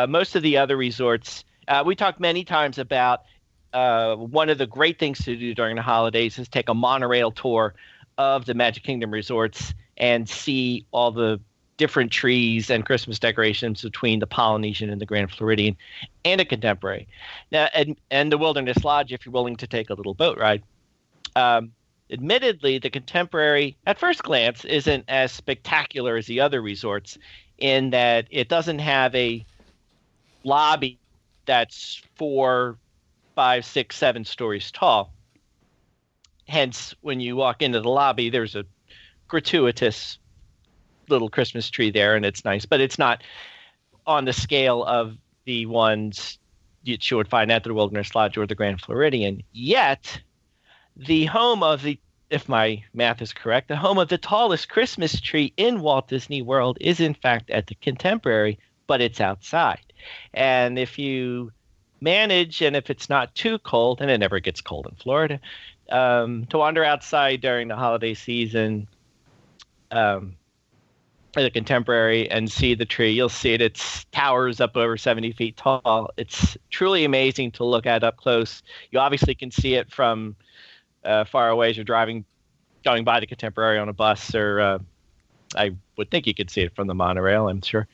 most of the other resorts. We talked many times about one of the great things to do during the holidays is take a monorail tour of the Magic Kingdom resorts and see all the different trees and Christmas decorations between the Polynesian and the Grand Floridian and a Contemporary. Now, and the Wilderness Lodge, if you're willing to take a little boat ride. Admittedly, the Contemporary, at first glance, isn't as spectacular as the other resorts in that it doesn't have a lobby that's 4, 5, 6, 7 stories tall. Hence, when you walk into the lobby, there's a gratuitous little Christmas tree there, and it's nice. But it's not on the scale of the ones you would find at the Wilderness Lodge or the Grand Floridian. Yet, the home of the, if my math is correct, the home of the tallest Christmas tree in Walt Disney World is, in fact, at the Contemporary, but it's outside. And if you manage, and if it's not too cold, and it never gets cold in Florida, to wander outside during the holiday season at the Contemporary and see the tree, you'll see it. It towers up over 70 feet tall. It's truly amazing to look at up close. You obviously can see it from far away as you're going by the Contemporary on a bus, or I would think you could see it from the monorail, I'm sure.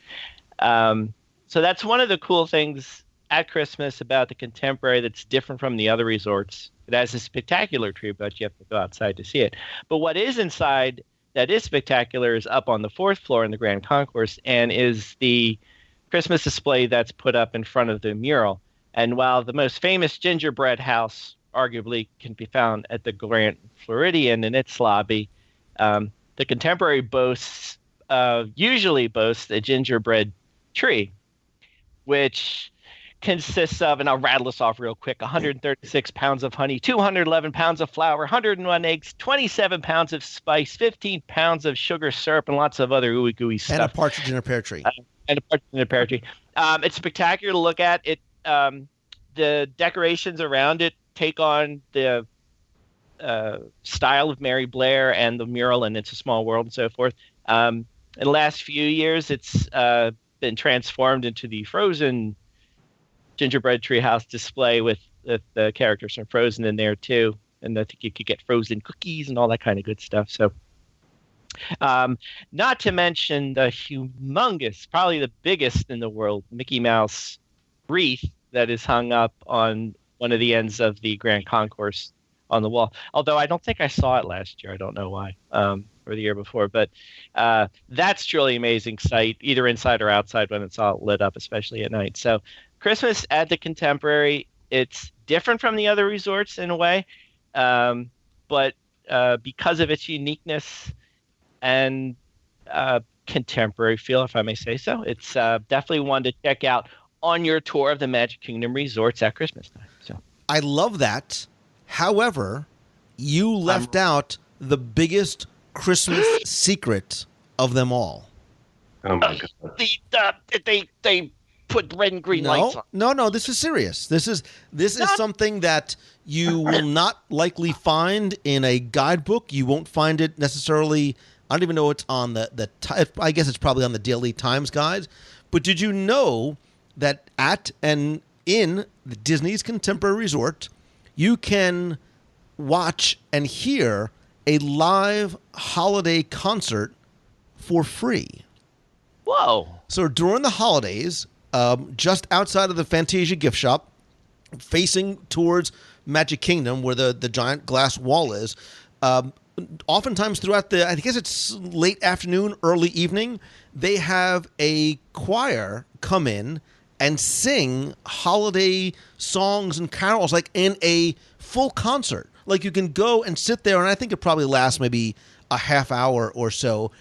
So that's one of the cool things at Christmas about the Contemporary that's different from the other resorts. It has a spectacular tree, but you have to go outside to see it. But what is inside that is spectacular is up on the 4th floor in the Grand Concourse, and is the Christmas display that's put up in front of the mural. And while the most famous gingerbread house arguably can be found at the Grand Floridian in its lobby, the Contemporary boasts usually boasts a gingerbread tree, which consists of, and I'll rattle this off real quick, 136 pounds of honey, 211 pounds of flour, 101 eggs, 27 pounds of spice, 15 pounds of sugar syrup, and lots of other ooey gooey stuff. And a partridge in a pear tree. It's spectacular to look at. It the decorations around it take on the style of Mary Blair and the mural and It's a Small World and so forth. In the last few years, it's been transformed into the Frozen gingerbread treehouse display with the characters from Frozen in there too, and I think you could get frozen cookies and all that kind of good stuff. So, not to mention the humongous, probably the biggest in the world, Mickey Mouse wreath that is hung up on one of the ends of the Grand Concourse on the wall. Although I don't think I saw it last year. I don't know why, or the year before. But that's truly amazing sight, either inside or outside when it's all lit up, especially at night. So Christmas at the Contemporary, it's different from the other resorts in a way, but because of its uniqueness and contemporary feel, if I may say so, it's definitely one to check out on your tour of the Magic Kingdom resorts at Christmas time. So I love that. However, you left out the biggest Christmas secret of them all. Oh my God! They put red and green lights on. No. This is serious. This is something that you will not likely find in a guidebook. You won't find it necessarily. I don't even know it's on the. I guess it's probably on the Daily Times guide. But did you know that at and in the Disney's Contemporary Resort, you can watch and hear a live holiday concert for free? Whoa! So during the holidays, just outside of the Fantasia gift shop, facing towards Magic Kingdom, where the giant glass wall is, oftentimes throughout I guess it's late afternoon, early evening, they have a choir come in and sing holiday songs and carols, like in a full concert. Like you can go and sit there, and I think it probably lasts maybe a half hour or so.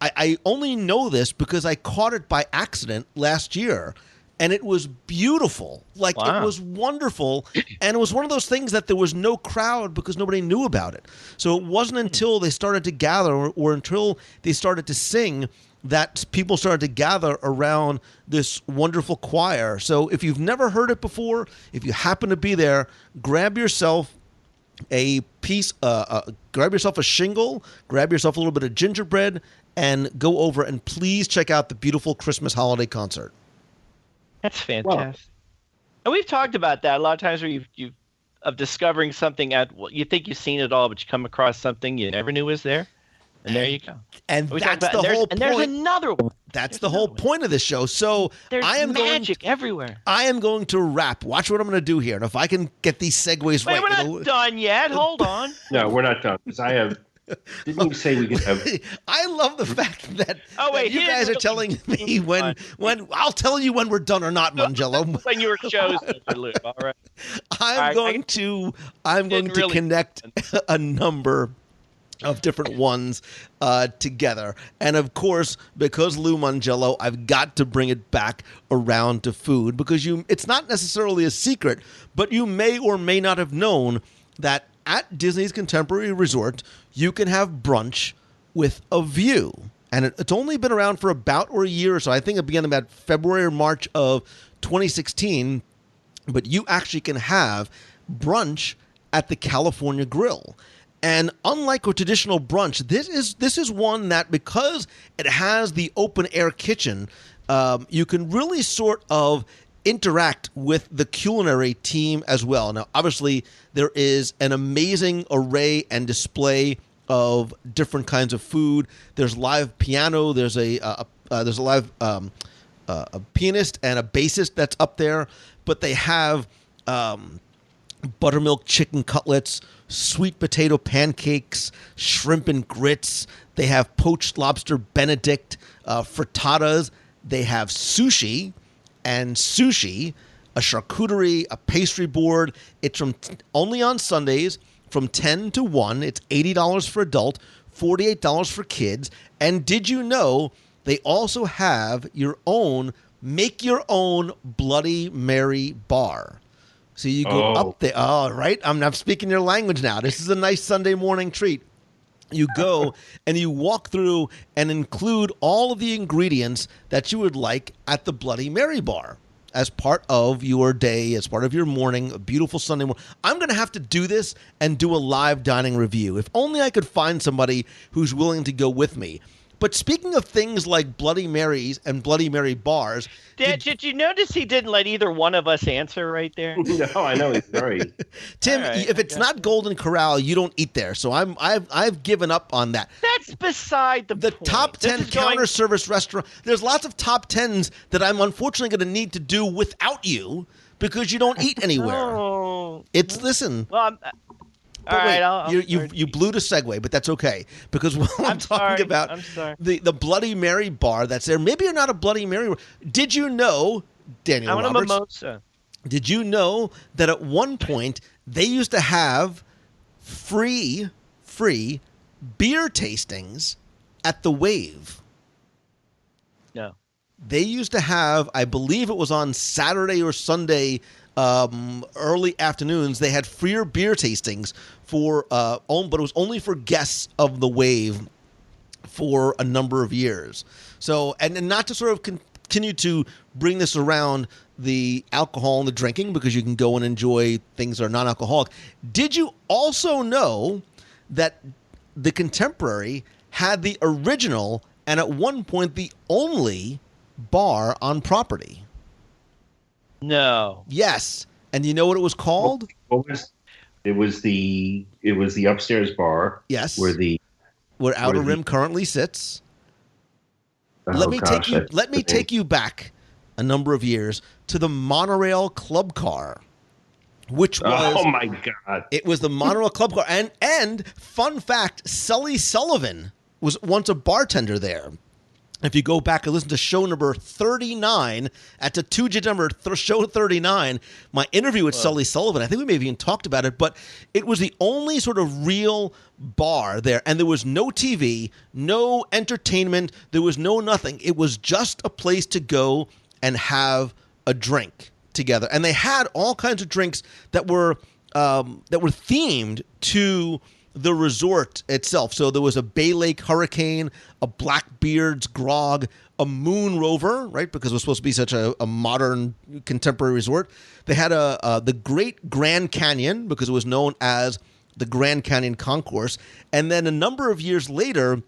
I only know this because I caught it by accident last year, and it was beautiful. Like, wow. It was wonderful, and it was one of those things that there was no crowd because nobody knew about it. So it wasn't until they started to gather or until they started to sing that people started to gather around this wonderful choir. So if you've never heard it before, if you happen to be there, grab yourself a piece, grab yourself a shingle, grab yourself a little bit of gingerbread, and go over and please check out the beautiful Christmas holiday concert. That's fantastic. Wow. And we've talked about that a lot of times where you of discovering something you think you've seen it all, but you come across something you never knew was there. And there you go. And that's the whole point. And there's another one. That's the whole point of this show. So there's magic everywhere. I am going to wrap. Watch what I'm going to do here. And if I can get these segues right. We're not done yet. Hold on. No, we're not done. Because I have... Didn't you say we could have... I love the fact that, that you guys are telling me when I'll tell you when we're done or not, Mongello. When you were chosen to live, all right. I'm going to connect a number of different ones together. And of course, because Lou Mongello, I've got to bring it back around to food because it's not necessarily a secret, but you may or may not have known that at Disney's Contemporary Resort, you can have brunch with a view. And it's only been around for about a year or so. I think it began about February or March of 2016. But you actually can have brunch at the California Grill. And unlike a traditional brunch, this is one that, because it has the open air kitchen, you can really sort of interact with the culinary team as well. Now, obviously, there is an amazing array and display of different kinds of food. There's live piano. There's a live a pianist and a bassist that's up there. But they have buttermilk chicken cutlets, sweet potato pancakes, shrimp and grits. They have poached lobster Benedict, frittatas. They have sushi. And sushi, a charcuterie, a pastry board. It's only on Sundays from 10 to 1. It's $80 for adult, $48 for kids. And did you know they also have make your own Bloody Mary bar? So you go up there. Oh, right. I'm speaking your language now. This is a nice Sunday morning treat. You go and you walk through and include all of the ingredients that you would like at the Bloody Mary bar as part of your day, as part of your morning, a beautiful Sunday morning. I'm going to have to do this and do a live dining review. If only I could find somebody who's willing to go with me. But speaking of things like Bloody Marys and Bloody Mary bars... Did you notice he didn't let either one of us answer right there? No, I know. He's very... Tim, if it's not Golden Corral, you don't eat there. So I've given up on that. That's beside the point. Top 10 counter service restaurant. There's lots of top 10s that I'm unfortunately going to need to do without you because you don't eat anywhere. Oh. Listen... Well, But all wait, right, you blew the segue, but that's okay because I'm talking about the Bloody Mary bar that's there. Maybe you're not a Bloody Mary bar. Did you know, Daniel I want Roberts? a mimosa. Did you know that at one point they used to have free beer tastings at the Wave? No. They used to have, I believe it was on Saturday or Sunday. Early afternoons, they had freer beer tastings but it was only for guests of the Wave for a number of years. So, and not to sort of continue to bring this around the alcohol and the drinking, because you can go and enjoy things that are non-alcoholic. Did you also know that the Contemporary had the original and at one point the only bar on property? No. Yes. And you know what it was called? It was the upstairs bar. Yes. Where Outer Rim currently sits. Let me take you back a number of years to the monorail club car, which was oh my god! It was the monorail club car, and fun fact: Sully Sullivan was once a bartender there. If you go back and listen to show number 39, at the two-digit number, show 39, my interview with Sully Sullivan, I think we may have even talked about it, but it was the only sort of real bar there, and there was no TV, no entertainment, there was no nothing. It was just a place to go and have a drink together. And they had all kinds of drinks that were themed to the resort itself. So there was a Bay Lake Hurricane, a Blackbeard's Grog, a Moon Rover, right? Because it was supposed to be such a modern, contemporary resort. They had the Great Grand Canyon, because it was known as the Grand Canyon Concourse. And then a number of years later,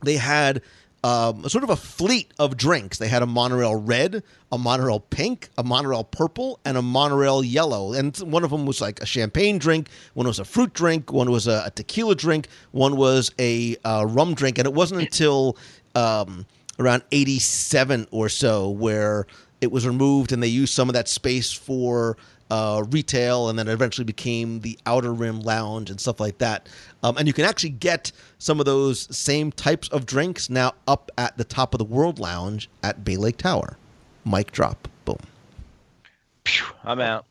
they had sort of a fleet of drinks. They had a monorail red, a monorail pink, a monorail purple, and a monorail yellow. And one of them was like a champagne drink, one was a fruit drink, one was a tequila drink, one was a rum drink. And it wasn't until around 87 or so where it was removed and they used some of that space for retail, and then it eventually became the Outer Rim Lounge and stuff like that. And you can actually get some of those same types of drinks now up at the Top of the World Lounge at Bay Lake Tower. Mic drop. Boom. I'm out.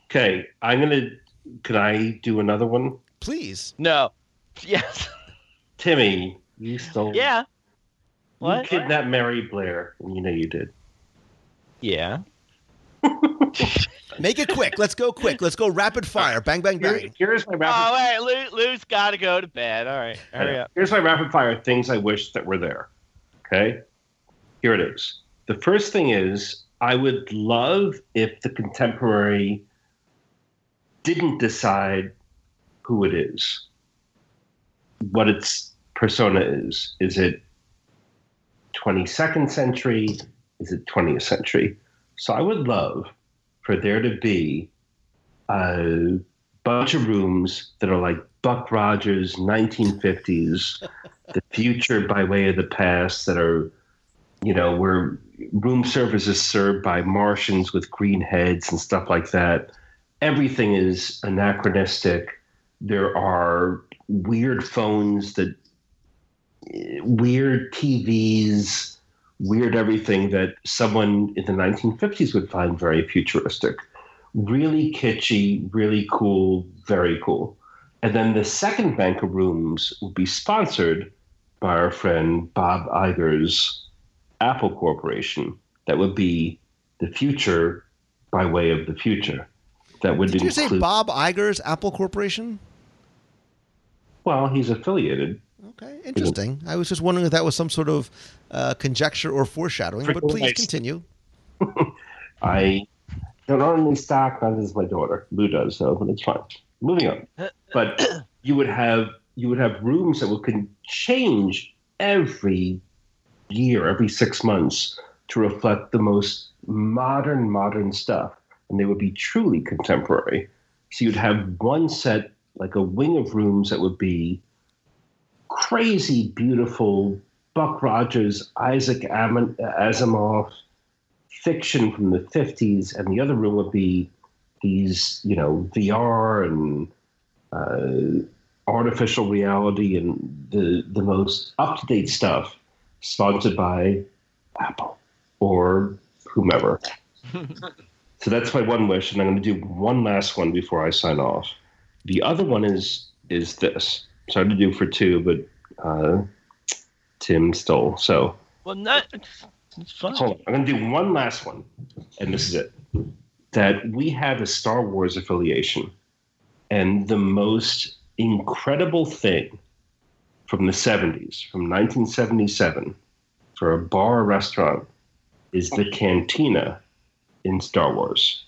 Okay, can I do another one? Please. No. Yes. Timmy, you stole... Yeah. What? You kidnapped Mary Blair, and you know you did. Yeah. Make it quick. Let's go quick. Let's go rapid fire. Bang, bang, bang. Here's my rapid... Oh, wait. Lou's got to go to bed. All right. Hurry up. Here's my rapid fire things I wish that were there. Okay? Here it is. The first thing is, I would love if the Contemporary didn't decide who it is, what its persona is. Is it 22nd century? Is it 20th century? So I would love for there to be a bunch of rooms that are like Buck Rogers, 1950s, the future by way of the past, that are, where room service is served by Martians with green heads and stuff like that. Everything is anachronistic. There are weird phones, weird TVs, weird everything that someone in the 1950s would find very futuristic. Really kitschy, really cool, very cool. And then the second bank of rooms will be sponsored by our friend Bob Iger's Apple Corporation. That would be the future by way of the future. That would Did you say include, Bob Iger's Apple Corporation? Well, he's affiliated. Okay, interesting. I was just wondering if that was some sort of conjecture or foreshadowing, but please continue. I don't own any stock, neither does my daughter. Lou does, so but it's fine. Moving on. But you would have rooms that would change every year, every 6 months, to reflect the most modern stuff, and they would be truly contemporary. So you'd have one set, like a wing of rooms that would be crazy, beautiful Buck Rogers, Isaac Asimov fiction from the 50s, and the other room would be these, VR and artificial reality and the most up-to-date stuff sponsored by Apple or whomever. So that's my one wish, and I'm going to do one last one before I sign off. The other one is this. Sorry to do for two, but Tim stole. So, it's fun. Hold on. I'm going to do one last one, and this is it. That we have a Star Wars affiliation, and the most incredible thing from the 70s, from 1977, for a bar or restaurant, is the cantina in Star Wars.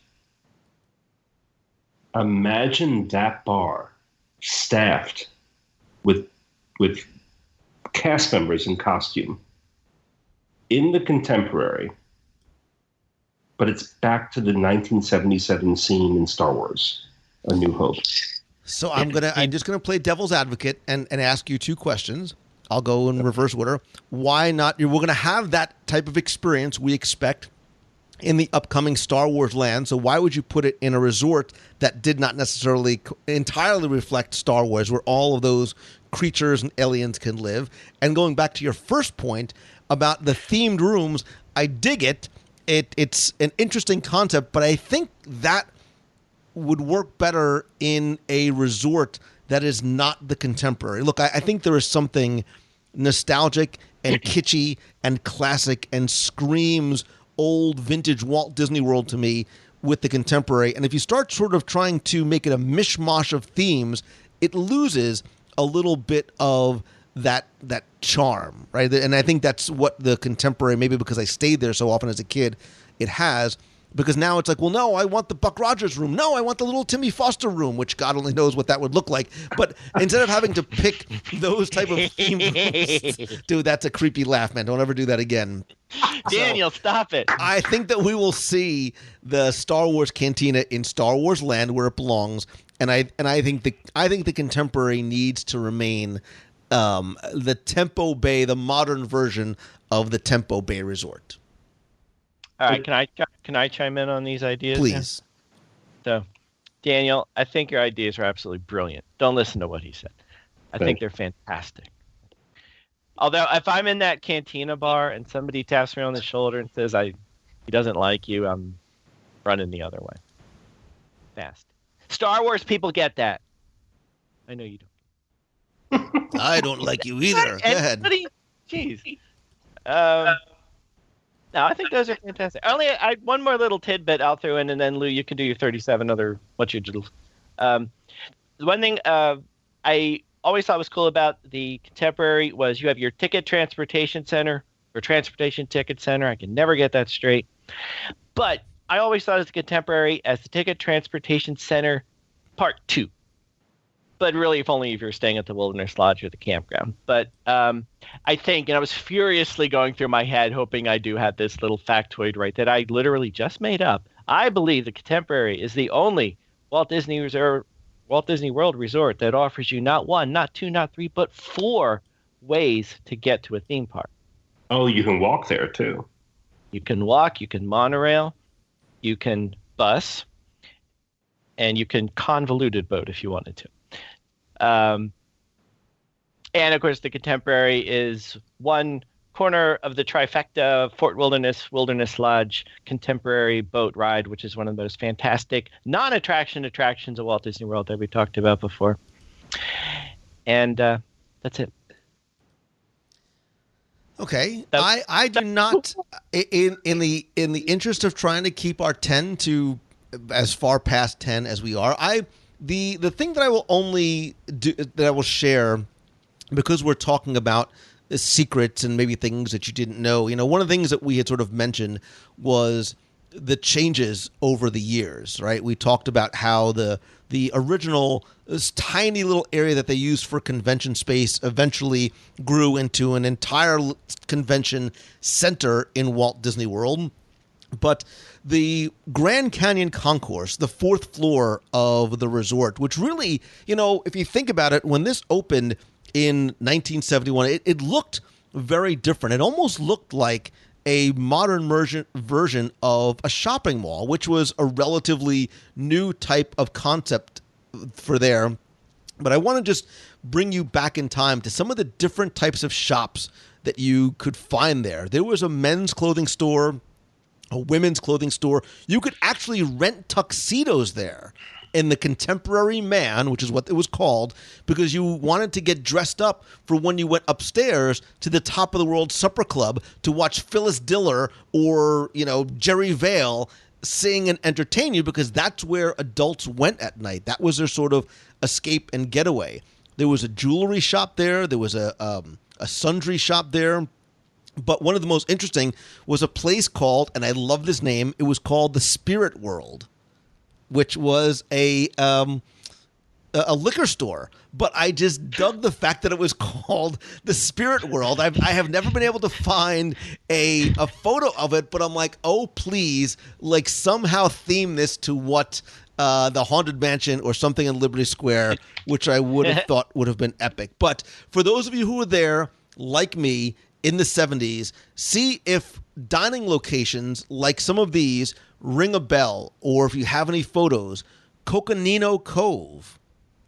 Imagine that bar staffed with cast members in costume in the contemporary, but it's back to the 1977 scene in Star Wars, A New Hope. So I'm just gonna play devil's advocate and ask you two questions. I'll go in reverse order. Why not? We're gonna have that type of experience we expect in the upcoming Star Wars land. So why would you put it in a resort that did not necessarily entirely reflect Star Wars, where all of those creatures and aliens can live? And going back to your first point about the themed rooms, I dig it. It's an interesting concept, but I think that would work better in a resort that is not the contemporary. Look, I think there is something nostalgic and kitschy and classic and screams old vintage Walt Disney World to me with the contemporary. And if you start sort of trying to make it a mishmash of themes, it loses a little bit of that charm, right? And I think that's what the contemporary, maybe because I stayed there so often as a kid, it has. Because now it's like, well, no, I want the Buck Rogers room. No, I want the little Timmy Foster room, which God only knows what that would look like. But instead of having to pick those type of themed rooms, dude, that's a creepy laugh, man. Don't ever do that again. Daniel, stop it. I think that we will see the Star Wars Cantina in Star Wars Land where it belongs, and I think the contemporary needs to remain the Tempo Bay, the modern version of the Tempo Bay Resort. All right, can I chime in on these ideas? Please. So, Daniel, I think your ideas are absolutely brilliant. Don't listen to what he said. I think they're fantastic. Although, if I'm in that cantina bar and somebody taps me on the shoulder and says he doesn't like you, I'm running the other way. Fast. Star Wars people get that. I know you don't. I don't like you either. Go ahead. Jeez. No, I think those are fantastic. One more little tidbit I'll throw in, and then Lou, you can do your 37 other what you do. The one thing I always thought was cool about the contemporary was you have your ticket transportation center or transportation ticket center. I can never get that straight. But I always thought of the contemporary as the ticket transportation center part 2. But really, if you're staying at the Wilderness Lodge or the campground. But I think, and I was furiously going through my head, hoping I do have this little factoid right that I literally just made up. I believe the contemporary is the only Walt Disney World resort that offers you not 1, not 2, not 3, but 4 ways to get to a theme park. Oh, you can walk there too. You can walk, you can monorail, you can bus, and you can convoluted boat if you wanted to. And of course, the contemporary is one corner of the trifecta: Fort Wilderness, Wilderness Lodge, contemporary boat ride, which is one of the most fantastic non-attractions of Walt Disney World that we talked about before. And that's it. Okay, I do not, in the interest of trying to keep our 10 to as far past 10 as we are, the thing that I will only do, that I will share, because we're talking about secrets and maybe things that you didn't know. One of the things that we had sort of mentioned was the changes over the years, right? We talked about how the original, this tiny little area that they used for convention space eventually grew into an entire convention center in Walt Disney World. But the Grand Canyon Concourse, the fourth floor of the resort, which really, if you think about it, when this opened in 1971, it looked very different. It almost looked like a modern version of a shopping mall, which was a relatively new type of concept for there. But I want to just bring you back in time to some of the different types of shops that you could find there. There was a men's clothing store, a women's clothing store. You could actually rent tuxedos there in the Contemporary Man, which is what it was called, because you wanted to get dressed up for when you went upstairs to the Top of the World Supper Club to watch Phyllis Diller or, Jerry Vale sing and entertain you, because that's where adults went at night. That was their sort of escape and getaway. There was a jewelry shop there. There was a sundry shop there. But one of the most interesting was a place called, and I love this name, it was called the Spirit World, which was a liquor store. But I just dug the fact that it was called the Spirit World. I have never been able to find a photo of it, but I'm like, oh, please, like somehow theme this to what the Haunted Mansion or something in Liberty Square, which I would have thought would have been epic. But for those of you who were there, like me, in the 70s, see if dining locations like some of these ring a bell, or if you have any photos. Coconino Cove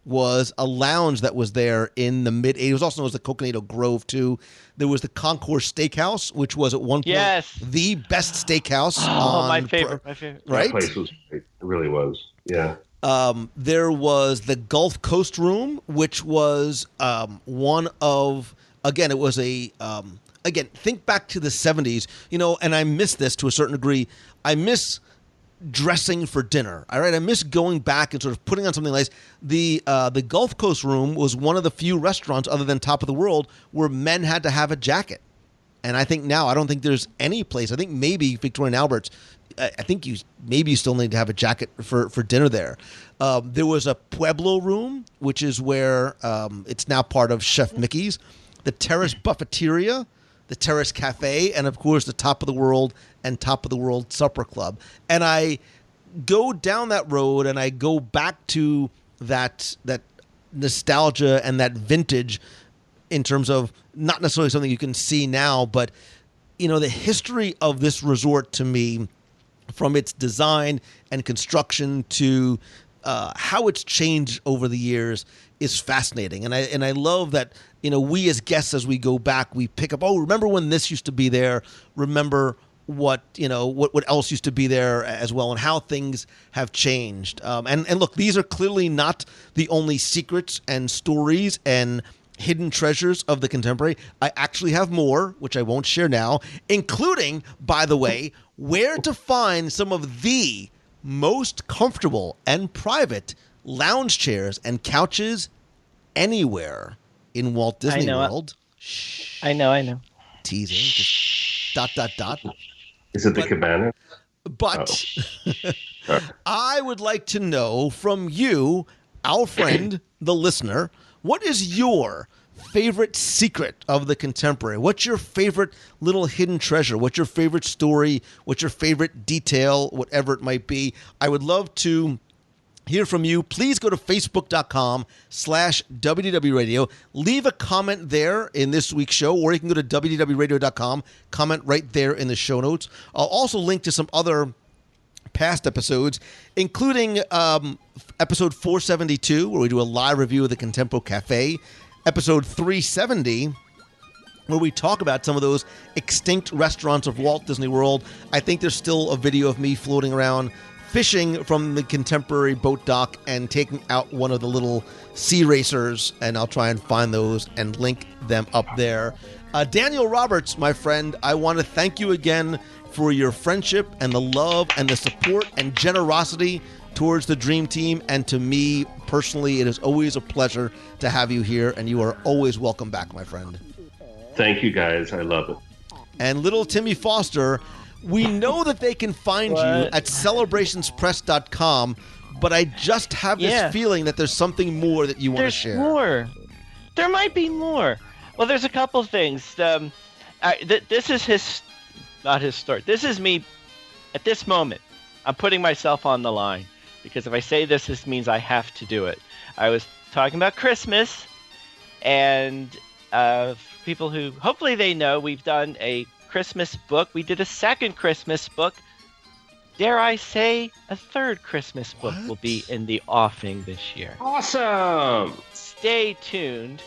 was a lounge that was there in the mid-80s. It was also known as the Coconino Grove, too. There was the Concourse Steakhouse, which was at one point the best steakhouse. Oh, my favorite. Right? That place was great. It really was, yeah. There was the Gulf Coast Room, which was one of, again, it was a... Again, think back to the 70s, and I miss this to a certain degree. I miss dressing for dinner. All right, I miss going back and sort of putting on something nice. The Gulf Coast Room was one of the few restaurants, other than Top of the World, where men had to have a jacket. And I think now, I don't think there's any place. I think maybe Victoria and Albert's. I think you still need to have a jacket for dinner there. There was a Pueblo Room, which is where it's now part of Chef Mickey's. The Terrace Buffeteria, the Terrace Cafe, and of course the Top of the World and Top of the World Supper Club. And I go down that road and I go back to that nostalgia and that vintage in terms of not necessarily something you can see now, but the history of this resort to me, from its design and construction to how it's changed over the years, is fascinating. And I love that, we as guests, as we go back, we pick up, oh, remember when this used to be there? Remember what else used to be there as well, and how things have changed. And look, these are clearly not the only secrets and stories and hidden treasures of the Contemporary. I actually have more, which I won't share now, including, by the way, where to find some of the most comfortable and private lounge chairs and couches anywhere in Walt Disney World. Shh. I know. Teasing. Just ... Is it the cabana? But I would like to know from you, our friend, the listener, what is your favorite secret of the Contemporary? What's your favorite little hidden treasure? What's your favorite story? What's your favorite detail? Whatever it might be. I would love to hear from you. Please go to facebook.com/WDW Radio. Leave a comment there in this week's show, or you can go to WDWRadio.com. Comment right there in the show notes. I'll also link to some other past episodes, including episode 472, where we do a live review of the Contempo Cafe, episode 370, where we talk about some of those extinct restaurants of Walt Disney World. I think there's still a video of me floating around fishing from the contemporary boat dock and taking out one of the little sea racers, and I'll try and find those and link them up there. Daniel Roberts, my friend, I want to thank you again for your friendship and the love and the support and generosity towards the Dream Team, and to me personally, it is always a pleasure to have you here, and you are always welcome back, my friend. Thank you, guys. I love it. And little Timmy Foster, we know that they can find you at celebrationspress.com, but I just have this feeling that there's something more that you want to share. There's more. There might be more. Well, there's a couple things. This is not his story. This is me at this moment. I'm putting myself on the line because if I say this means I have to do it. I was talking about Christmas, and people who hopefully they know, we've done a Christmas book. We did a second Christmas book. Dare I say, a third Christmas book will be in the offing this year. Awesome! Stay tuned.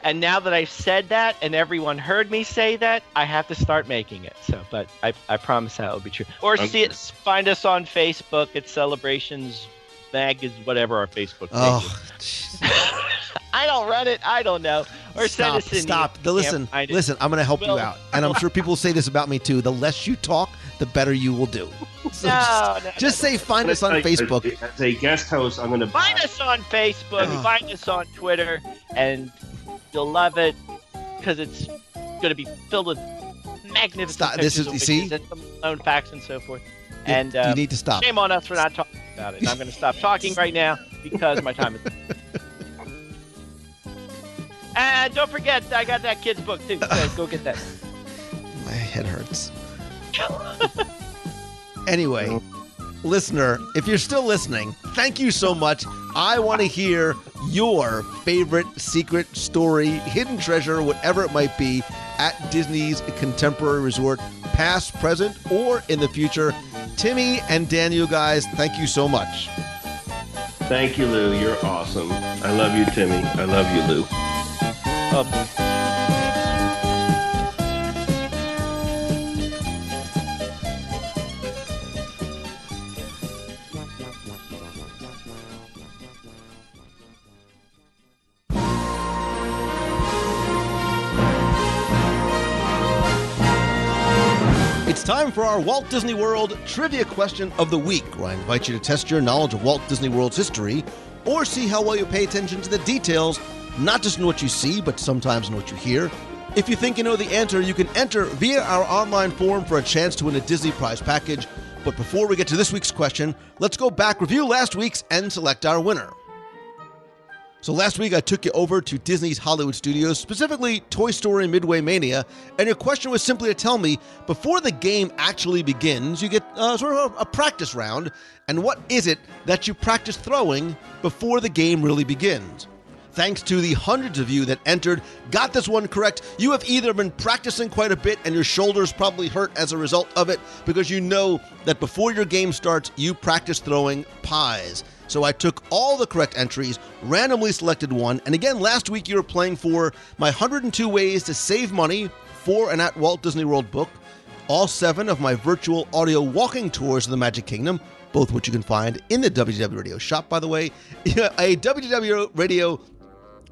And now that I've said that and everyone heard me say that, I have to start making it. So, but I promise that will be true. Or find us on Facebook at Celebrations Mag, is whatever our Facebook page is. I don't run it. I don't know. Or send us an Listen, I'm going to help you out. And I'm sure people will say this about me too. The less you talk, the better you will do. So just say find us on Facebook. As a guest host, I'm going to find us on Facebook, find us on Twitter, and you'll love it because it's going to be filled with magnificent pictures of pictures and some known facts and so forth. And you need to stop. Shame on us for not talking about it. And I'm going to stop talking right now because my time is up. And don't forget, I got that kid's book too. So go get that. My head hurts. Anyway, listener, if you're still listening, thank you so much. I want to hear your favorite secret story, hidden treasure, whatever it might be, at Disney's Contemporary Resort, past, present, or in the future. Timmy and Daniel, guys, thank you so much. Thank you, Lou. You're awesome. I love you, Timmy. I love you, Lou. It's time for our Walt Disney World Trivia Question of the Week, where I invite you to test your knowledge of Walt Disney World's history or see how well you pay attention to the details, not just in what you see, but sometimes in what you hear. If you think you know the answer, you can enter via our online forum for a chance to win a Disney prize package. But before we get to this week's question, let's go back, review last week's, and select our winner. So last week I took you over to Disney's Hollywood Studios, specifically Toy Story Midway Mania, and your question was simply to tell me, before the game actually begins, you get sort of a practice round, and what is it that you practice throwing before the game really begins? Thanks to the hundreds of you that entered, got this one correct. You have either been practicing quite a bit and your shoulders probably hurt as a result of it, because you know that before your game starts, you practice throwing pies. So I took all the correct entries, randomly selected one, and again, last week you were playing for my 102 Ways to Save Money for and at Walt Disney World book, all 7 of my virtual audio walking tours of the Magic Kingdom, both which you can find in the WDW Radio shop, by the way, a WDW Radio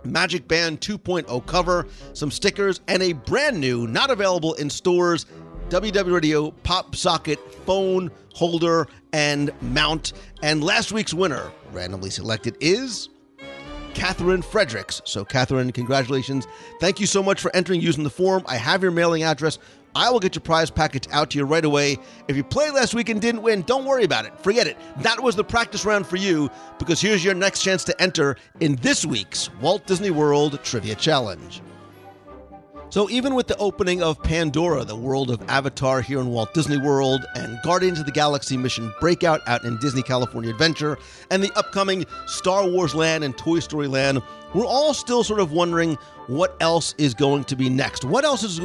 Magic Band 2.0 cover, some stickers, and a brand new, not available in stores, WDW Radio pop socket phone holder and mount. And last week's winner, randomly selected, is Catherine Fredericks. So Catherine, congratulations. Thank you so much for entering using the forum. I have your mailing address. I will get your prize package out to you right away. If you played last week and didn't win, don't worry about it. Forget it. That was the practice round for you, because here's your next chance to enter in this week's Walt Disney World Trivia Challenge. So even with the opening of Pandora, the world of Avatar here in Walt Disney World, and Guardians of the Galaxy Mission Breakout out in Disney California Adventure, and the upcoming Star Wars Land and Toy Story Land, we're all still sort of wondering what else is going to be next. Where else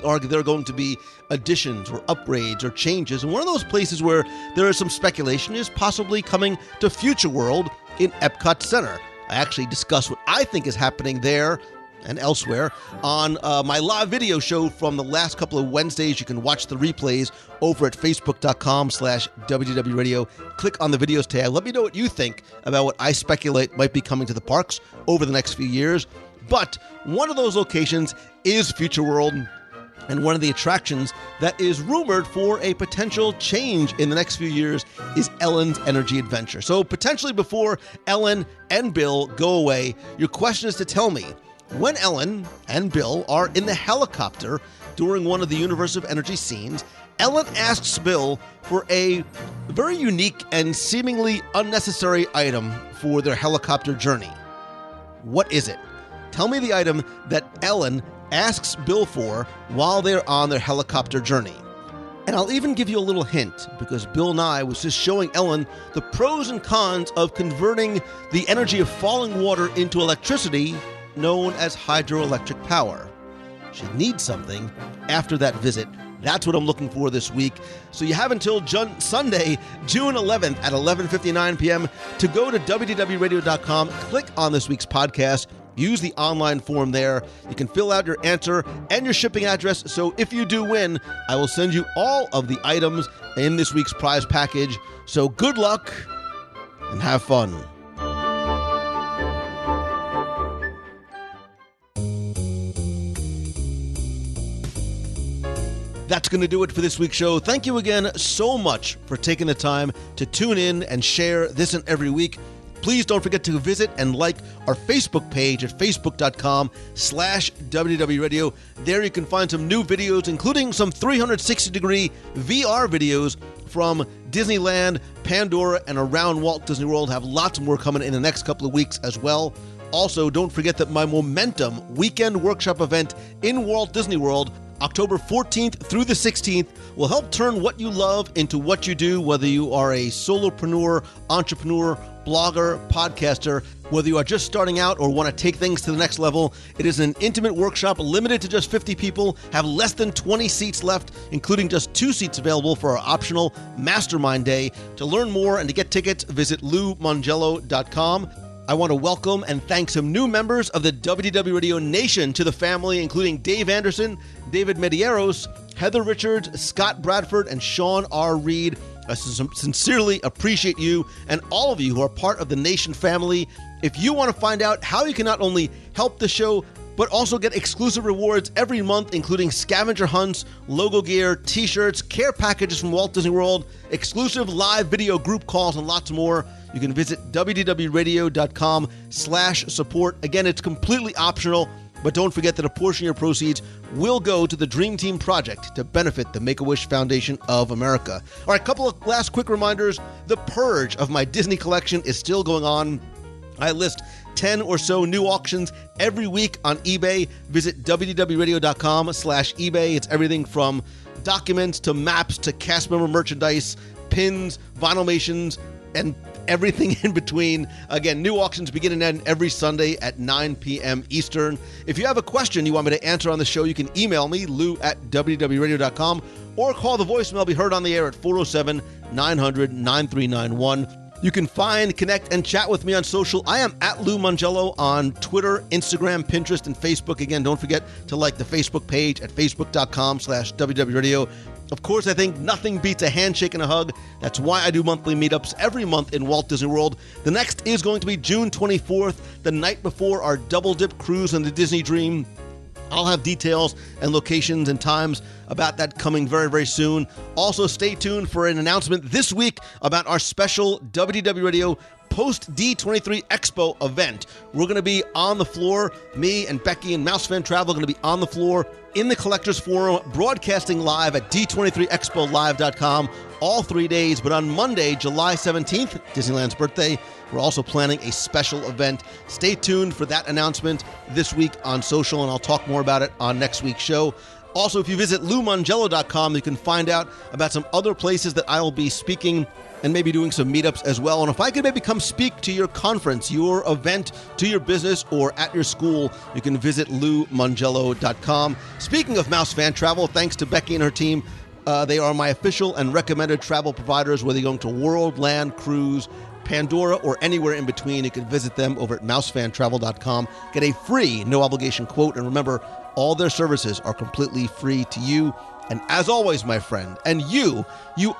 are there going to be additions or upgrades or changes? And one of those places where there is some speculation is possibly coming to Future World in Epcot Center. I actually discussed what I think is happening there and elsewhere on my live video show from the last couple of Wednesdays. You can watch the replays over at facebook.com/WDW Radio. Click on the videos tab. Let me know what you think about what I speculate might be coming to the parks over the next few years. But one of those locations is Future World, and one of the attractions that is rumored for a potential change in the next few years is Ellen's Energy Adventure. So potentially before Ellen and Bill go away, your question is to tell me, when Ellen and Bill are in the helicopter during one of the Universe of Energy scenes, Ellen asks Bill for a very unique and seemingly unnecessary item for their helicopter journey. What is it? Tell me the item that Ellen asks Bill for while they're on their helicopter journey. And I'll even give you a little hint, because Bill Nye was just showing Ellen the pros and cons of converting the energy of falling water into electricity, known as hydroelectric power. She needs something after that visit. That's what I'm looking for this week. So you have until Sunday, June 11th at 11:59 p.m. to go to WDWRadio.com, click on this week's podcast, use the online form there. You can fill out your answer and your shipping address. So if you do win, I will send you all of the items in this week's prize package. So good luck and have fun. That's going to do it for this week's show. Thank you again so much for taking the time to tune in and share this and every week. Please don't forget to visit and like our Facebook page at facebook.com/WDW Radio. There you can find some new videos, including some 360-degree VR videos from Disneyland, Pandora, and around Walt Disney World. Have lots more coming in the next couple of weeks as well. Also, don't forget that my Momentum weekend workshop event in Walt Disney World, October 14th through the 16th, will help turn what you love into what you do, whether you are a solopreneur, entrepreneur, blogger, podcaster, whether you are just starting out or want to take things to the next level. It is an intimate workshop limited to just 50 people, have less than 20 seats left, including just 2 seats available for our optional Mastermind Day. To learn more and to get tickets, visit LouMongello.com. I want to welcome and thank some new members of the WDW Radio Nation to the family, including Dave Anderson, David Medeiros, Heather Richards, Scott Bradford, and Sean R. Reed. I sincerely appreciate you and all of you who are part of the Nation family. If you want to find out how you can not only help the show, but also get exclusive rewards every month, including scavenger hunts, logo gear, t-shirts, care packages from Walt Disney World, exclusive live video group calls, and lots more, you can visit WDWRadio.com/support. Again, it's completely optional, but don't forget that a portion of your proceeds will go to the Dream Team Project to benefit the Make-A-Wish Foundation of America. All right, a couple of last quick reminders. The purge of my Disney collection is still going on. I list 10 or so new auctions every week on eBay. Visit WDWRadio.com/eBay. It's everything from documents to maps to cast member merchandise, pins, vinylmations, and everything in between. Again, new auctions begin and end every Sunday at 9 p.m. Eastern. If you have a question you want me to answer on the show, you can email me, lou@WDWRadio.com, or call the voicemail, be heard on the air at 407-900-9391. You can find, connect, and chat with me on social. I am at Lou Mongello on Twitter, Instagram, Pinterest, and Facebook. Again, don't forget to like the Facebook page at facebook.com/WDW Radio. Of course, I think nothing beats a handshake and a hug. That's why I do monthly meetups every month in Walt Disney World. The next is going to be June 24th, the night before our Double Dip cruise on the Disney Dream. I'll have details and locations and times about that coming very, very soon. Also, stay tuned for an announcement this week about our special WDW Radio post D23 Expo event. We're going to be on the floor. Me and Becky and Mousefan Travel are going to be on the floor in the Collectors Forum, broadcasting live at D23ExpoLive.com all 3 days. But on Monday, July 17th, Disneyland's birthday, we're also planning a special event. Stay tuned for that announcement this week on social, and I'll talk more about it on next week's show. Also, if you visit LouMongello.com, you can find out about some other places that I will be speaking and maybe doing some meetups as well. And if I could maybe come speak to your conference, your event, to your business, or at your school, you can visit LouMongello.com. Speaking of Mousefan Travel, thanks to Becky and her team, They are my official and recommended travel providers, whether you're going to World, Land, Cruise, Pandora, or anywhere in between. You can visit them over at mousefantravel.com. Get a free, no-obligation quote. And remember, all their services are completely free to you. And as always, my friend, and you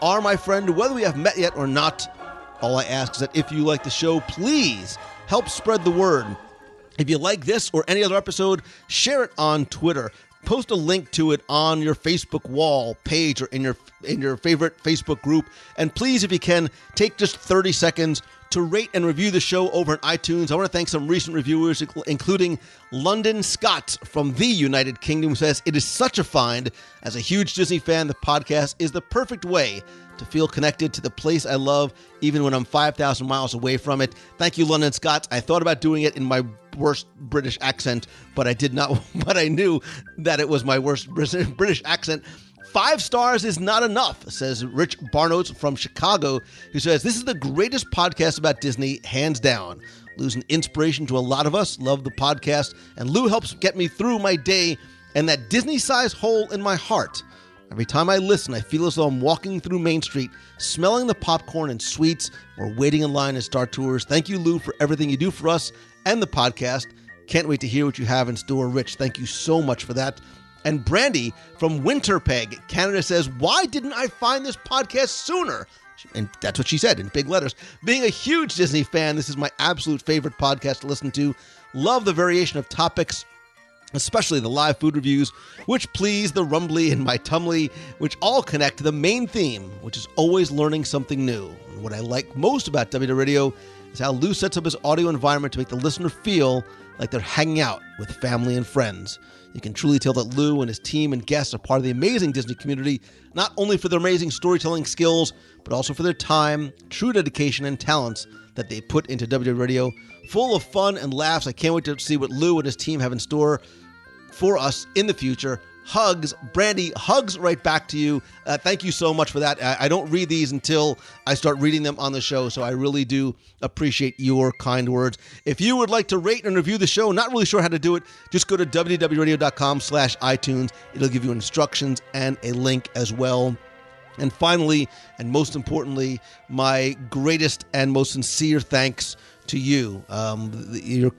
are my friend, whether we have met yet or not. All I ask is that if you like the show, please help spread the word. If you like this or any other episode, share it on Twitter. Post a link to it on your Facebook wall page or in your favorite Facebook group. And please, if you can, take just 30 seconds to rate and review the show over on iTunes. I want to thank some recent reviewers, including London Scott from the United Kingdom, who says, "It is such a find. As a huge Disney fan, the podcast is the perfect way to feel connected to the place I love, even when I'm 5,000 miles away from it." Thank you, London Scott. I thought about doing it in my worst British accent, but I did not. But I knew that it was my worst British accent. 5 stars is not enough, says Rich Barnos from Chicago, who says, "This is the greatest podcast about Disney, hands down. Lou's an inspiration to a lot of us. Love the podcast, and Lou helps get me through my day and that Disney-sized hole in my heart. Every time I listen, I feel as though I'm walking through Main Street, smelling the popcorn and sweets, or waiting in line at Star Tours. Thank you, Lou, for everything you do for us and the podcast. Can't wait to hear what you have in store, Rich. Thank you so much for that." And Brandy from Winterpeg, Canada says, "Why didn't I find this podcast sooner?" And that's what she said in big letters. "Being a huge Disney fan, this is my absolute favorite podcast to listen to. Love the variation of topics, especially the live food reviews, which please the rumbly and my tumly, which all connect to the main theme, which is always learning something new. And what I like most about WDW Radio is how Lou sets up his audio environment to make the listener feel like they're hanging out with family and friends. You can truly tell that Lou and his team and guests are part of the amazing Disney community, not only for their amazing storytelling skills, but also for their time, true dedication, and talents that they put into WDW Radio. Full of fun and laughs. I can't wait to see what Lou and his team have in store for us in the future. Hugs, Brandy, hugs right back to you. Thank you so much for that. I don't read these until I start reading them on the show, so I really do appreciate your kind words. If you would like to rate and review the show, not really sure how to do it, just go to wdwradio.com/iTunes. It'll give you instructions and a link as well. And finally, and most importantly, my greatest and most sincere thanks to you.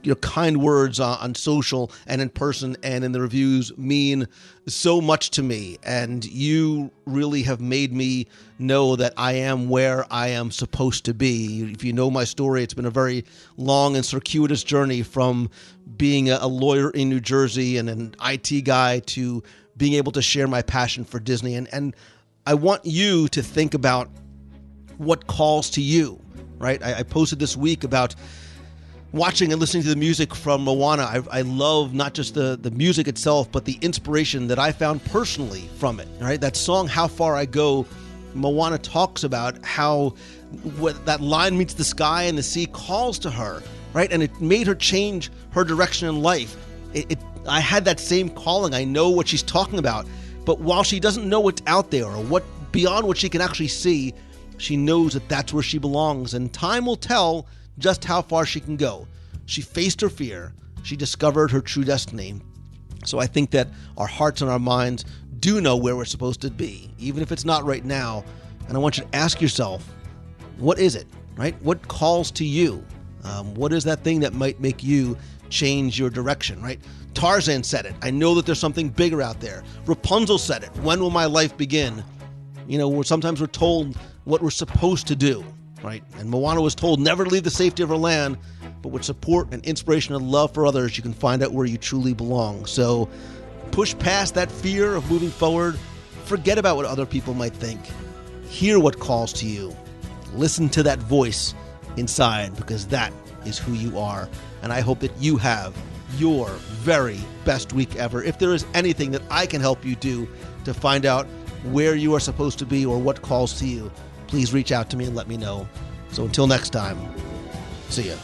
Your kind words on social and in person and in the reviews mean so much to me. And you really have made me know that I am where I am supposed to be. If you know my story, it's been a very long and circuitous journey from being a lawyer in New Jersey and an IT guy to being able to share my passion for Disney. And I want you to think about what calls to you. Right, I posted this week about watching and listening to the music from Moana. I love not just the music itself, but the inspiration that I found personally from it. Right, that song "How Far I Go," Moana talks about how that line meets the sky and the sea calls to her. Right, and it made her change her direction in life. I had that same calling. I know what she's talking about, but while she doesn't know what's out there or what beyond what she can actually see, she knows that that's where she belongs, and time will tell just how far she can go. She faced her fear. She discovered her true destiny. So I think that our hearts and our minds do know where we're supposed to be, even if it's not right now. And I want you to ask yourself, what is it, right? What calls to you? What is that thing that might make you change your direction, right? Tarzan said it. I know that there's something bigger out there. Rapunzel said it. When will my life begin? You know, sometimes we're told what we're supposed to do, right? And Moana was told never to leave the safety of her land, but with support and inspiration and love for others, you can find out where you truly belong. So push past that fear of moving forward. Forget about what other people might think. Hear what calls to you. Listen to that voice inside, because that is who you are. And I hope that you have your very best week ever. If there is anything that I can help you do to find out where you are supposed to be or what calls to you, please reach out to me and let me know. So until next time, see ya.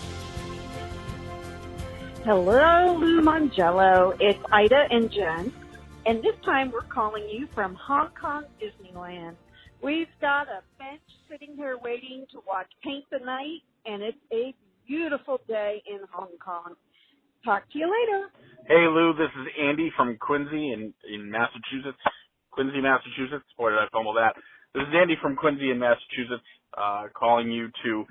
Hello, Lou Mongello. It's Ida and Jen. And this time we're calling you from Hong Kong Disneyland. We've got a bench sitting here waiting to watch Paint the Night, and it's a beautiful day in Hong Kong. Talk to you later. Hey, Lou, this is Andy from Quincy in Massachusetts. Quincy, Massachusetts. Boy, did I fumble that. This is Andy from Quincy in Massachusetts, calling you to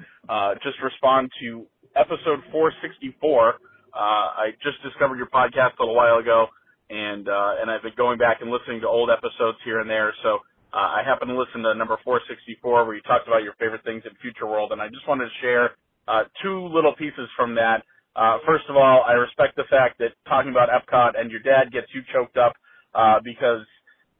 just respond to episode 464. I just discovered your podcast a little while ago, and I've been going back and listening to old episodes here and there. So I happened to listen to number 464, where you talked about your favorite things in Future World, and I just wanted to share two little pieces from that. First of all, I respect the fact that talking about Epcot and your dad gets you choked up, because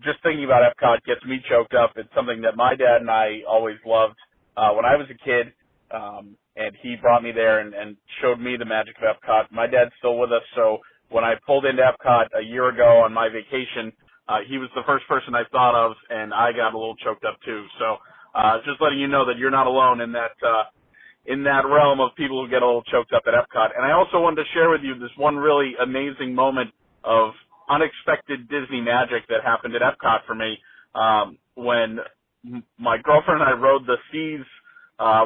just thinking about Epcot gets me choked up. It's something that my dad and I always loved when I was a kid, and he brought me there and showed me the magic of Epcot. My dad's still with us, so when I pulled into Epcot a year ago on my vacation, he was the first person I thought of, and I got a little choked up too. So just letting you know that you're not alone in that realm of people who get a little choked up at Epcot. And I also wanted to share with you this one really amazing moment of unexpected Disney magic that happened at Epcot for me, when my girlfriend and I rode the seas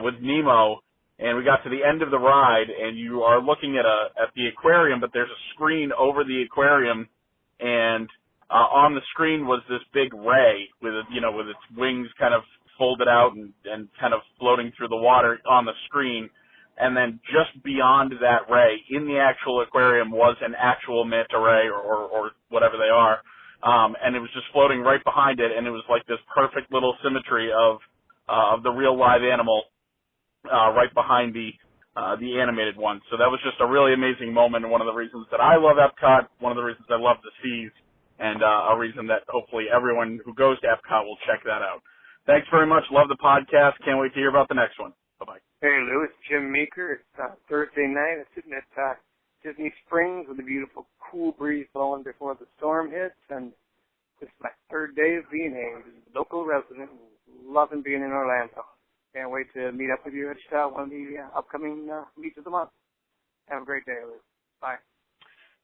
with Nemo, and we got to the end of the ride, and you are looking at the aquarium, but there's a screen over the aquarium, and on the screen was this big ray with its wings kind of folded out and kind of floating through the water on the screen. And then just beyond that ray, in the actual aquarium, was an actual manta ray or whatever they are. And it was just floating right behind it, and it was like this perfect little symmetry of the real live animal right behind the animated one. So that was just a really amazing moment, and one of the reasons that I love Epcot, one of the reasons I love the seas, and a reason that hopefully everyone who goes to Epcot will check that out. Thanks very much. Love the podcast. Can't wait to hear about the next one. Bye-bye. Hey, Lou, it's Jim Meeker. It's Thursday night. I'm sitting at Disney Springs with a beautiful cool breeze blowing before the storm hits, and this is my third day of being a local resident, loving being in Orlando. Can't wait to meet up with you at one of the upcoming meets of the month. Have a great day, Lou. Bye.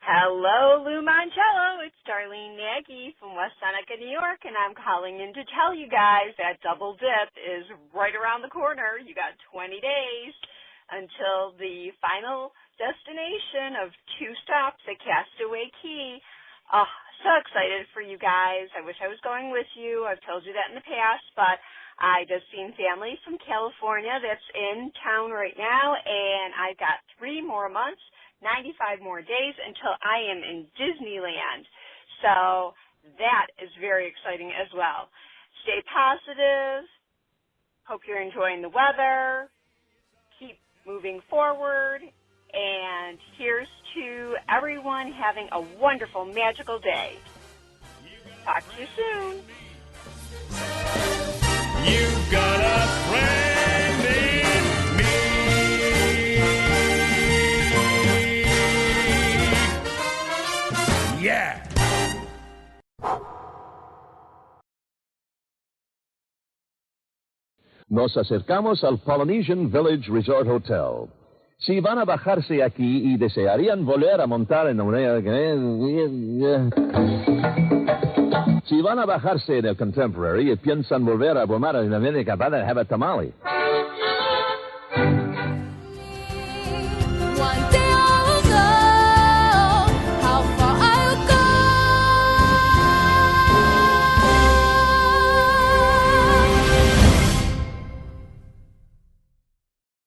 Hello, Lou Mongello. It's Darlene Nagy from West Seneca, New York, and I'm calling in to tell you guys that Double Dip is right around the corner. You got 20 days until the final destination of 2 stops at Castaway Cay. Oh, so excited for you guys. I wish I was going with you. I've told you that in the past, but I just seen family from California that's in town right now, and I've got 3 more months, 95 more days until I am in Disneyland. So that is very exciting as well. Stay positive. Hope you're enjoying the weather. Keep moving forward. And here's to everyone having a wonderful, magical day. Talk to you soon. You've got a friend in me. Yeah. Nos acercamos al Polynesian Village Resort Hotel. Si van a bajarse aquí y desearían volver a montar en una... Si van a bajarse en el Contemporary y piensan volver a bromar en la Avenida Cabana, have a tamale.